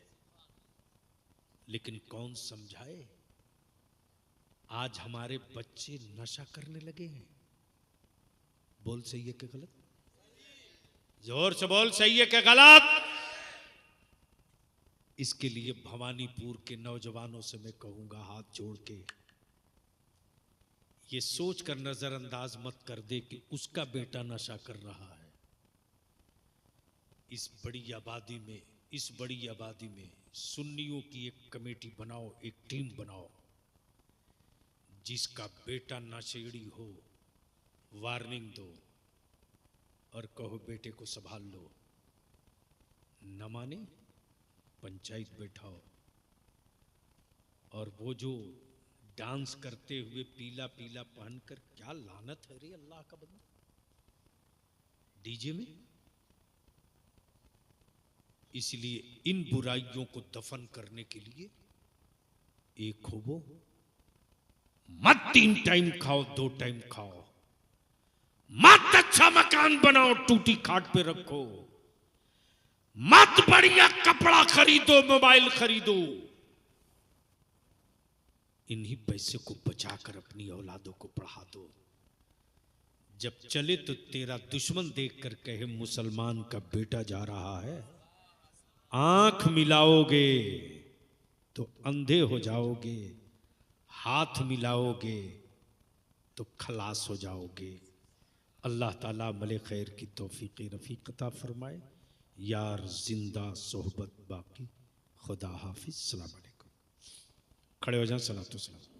लेकिन कौन समझाए? आज हमारे बच्चे नशा करने लगे हैं। बोल सही है कि गलत? जोर से बोल, सही है कि गलत? इसके लिए भवानीपुर के नौजवानों से मैं कहूंगा, हाथ जोड़ के ये सोच कर नजरअंदाज मत कर दे कि उसका बेटा नशा कर रहा है। इस बड़ी आबादी में सुन्नियों की एक कमेटी बनाओ, एक टीम बनाओ, जिसका बेटा नशेड़ी हो, वार्निंग दो और कहो बेटे को संभाल लो। न माने पंचायत बैठाओ, और वो जो डांस करते हुए पीला पीला पहनकर, क्या लानत है रे अल्लाह का बंदा, डीजे में। इसलिए इन बुराइयों को दफन करने के लिए एक होवो, मत 3 टाइम खाओ, 2 टाइम खाओ, मत अच्छा मकान बनाओ, टूटी खाट पे रखो, मत बढ़िया कपड़ा खरीदो, मोबाइल खरीदो। इन्हीं पैसे को बचाकर अपनी औलादों को पढ़ा दो। जब चले तो तेरा दुश्मन देखकर कहे मुसलमान का बेटा जा रहा है, आंख मिलाओगे तो अंधे हो जाओगे, हाथ मिलाओगे तो खलास हो जाओगे। अल्लाह ताला मले खैर की तौफीक रफीक अता फरमाए। यार जिंदा सोहबत बाकी, खुदा हाफिज। सलाम अलैकुम। खड़े हो जाएं, सलातो सलाम।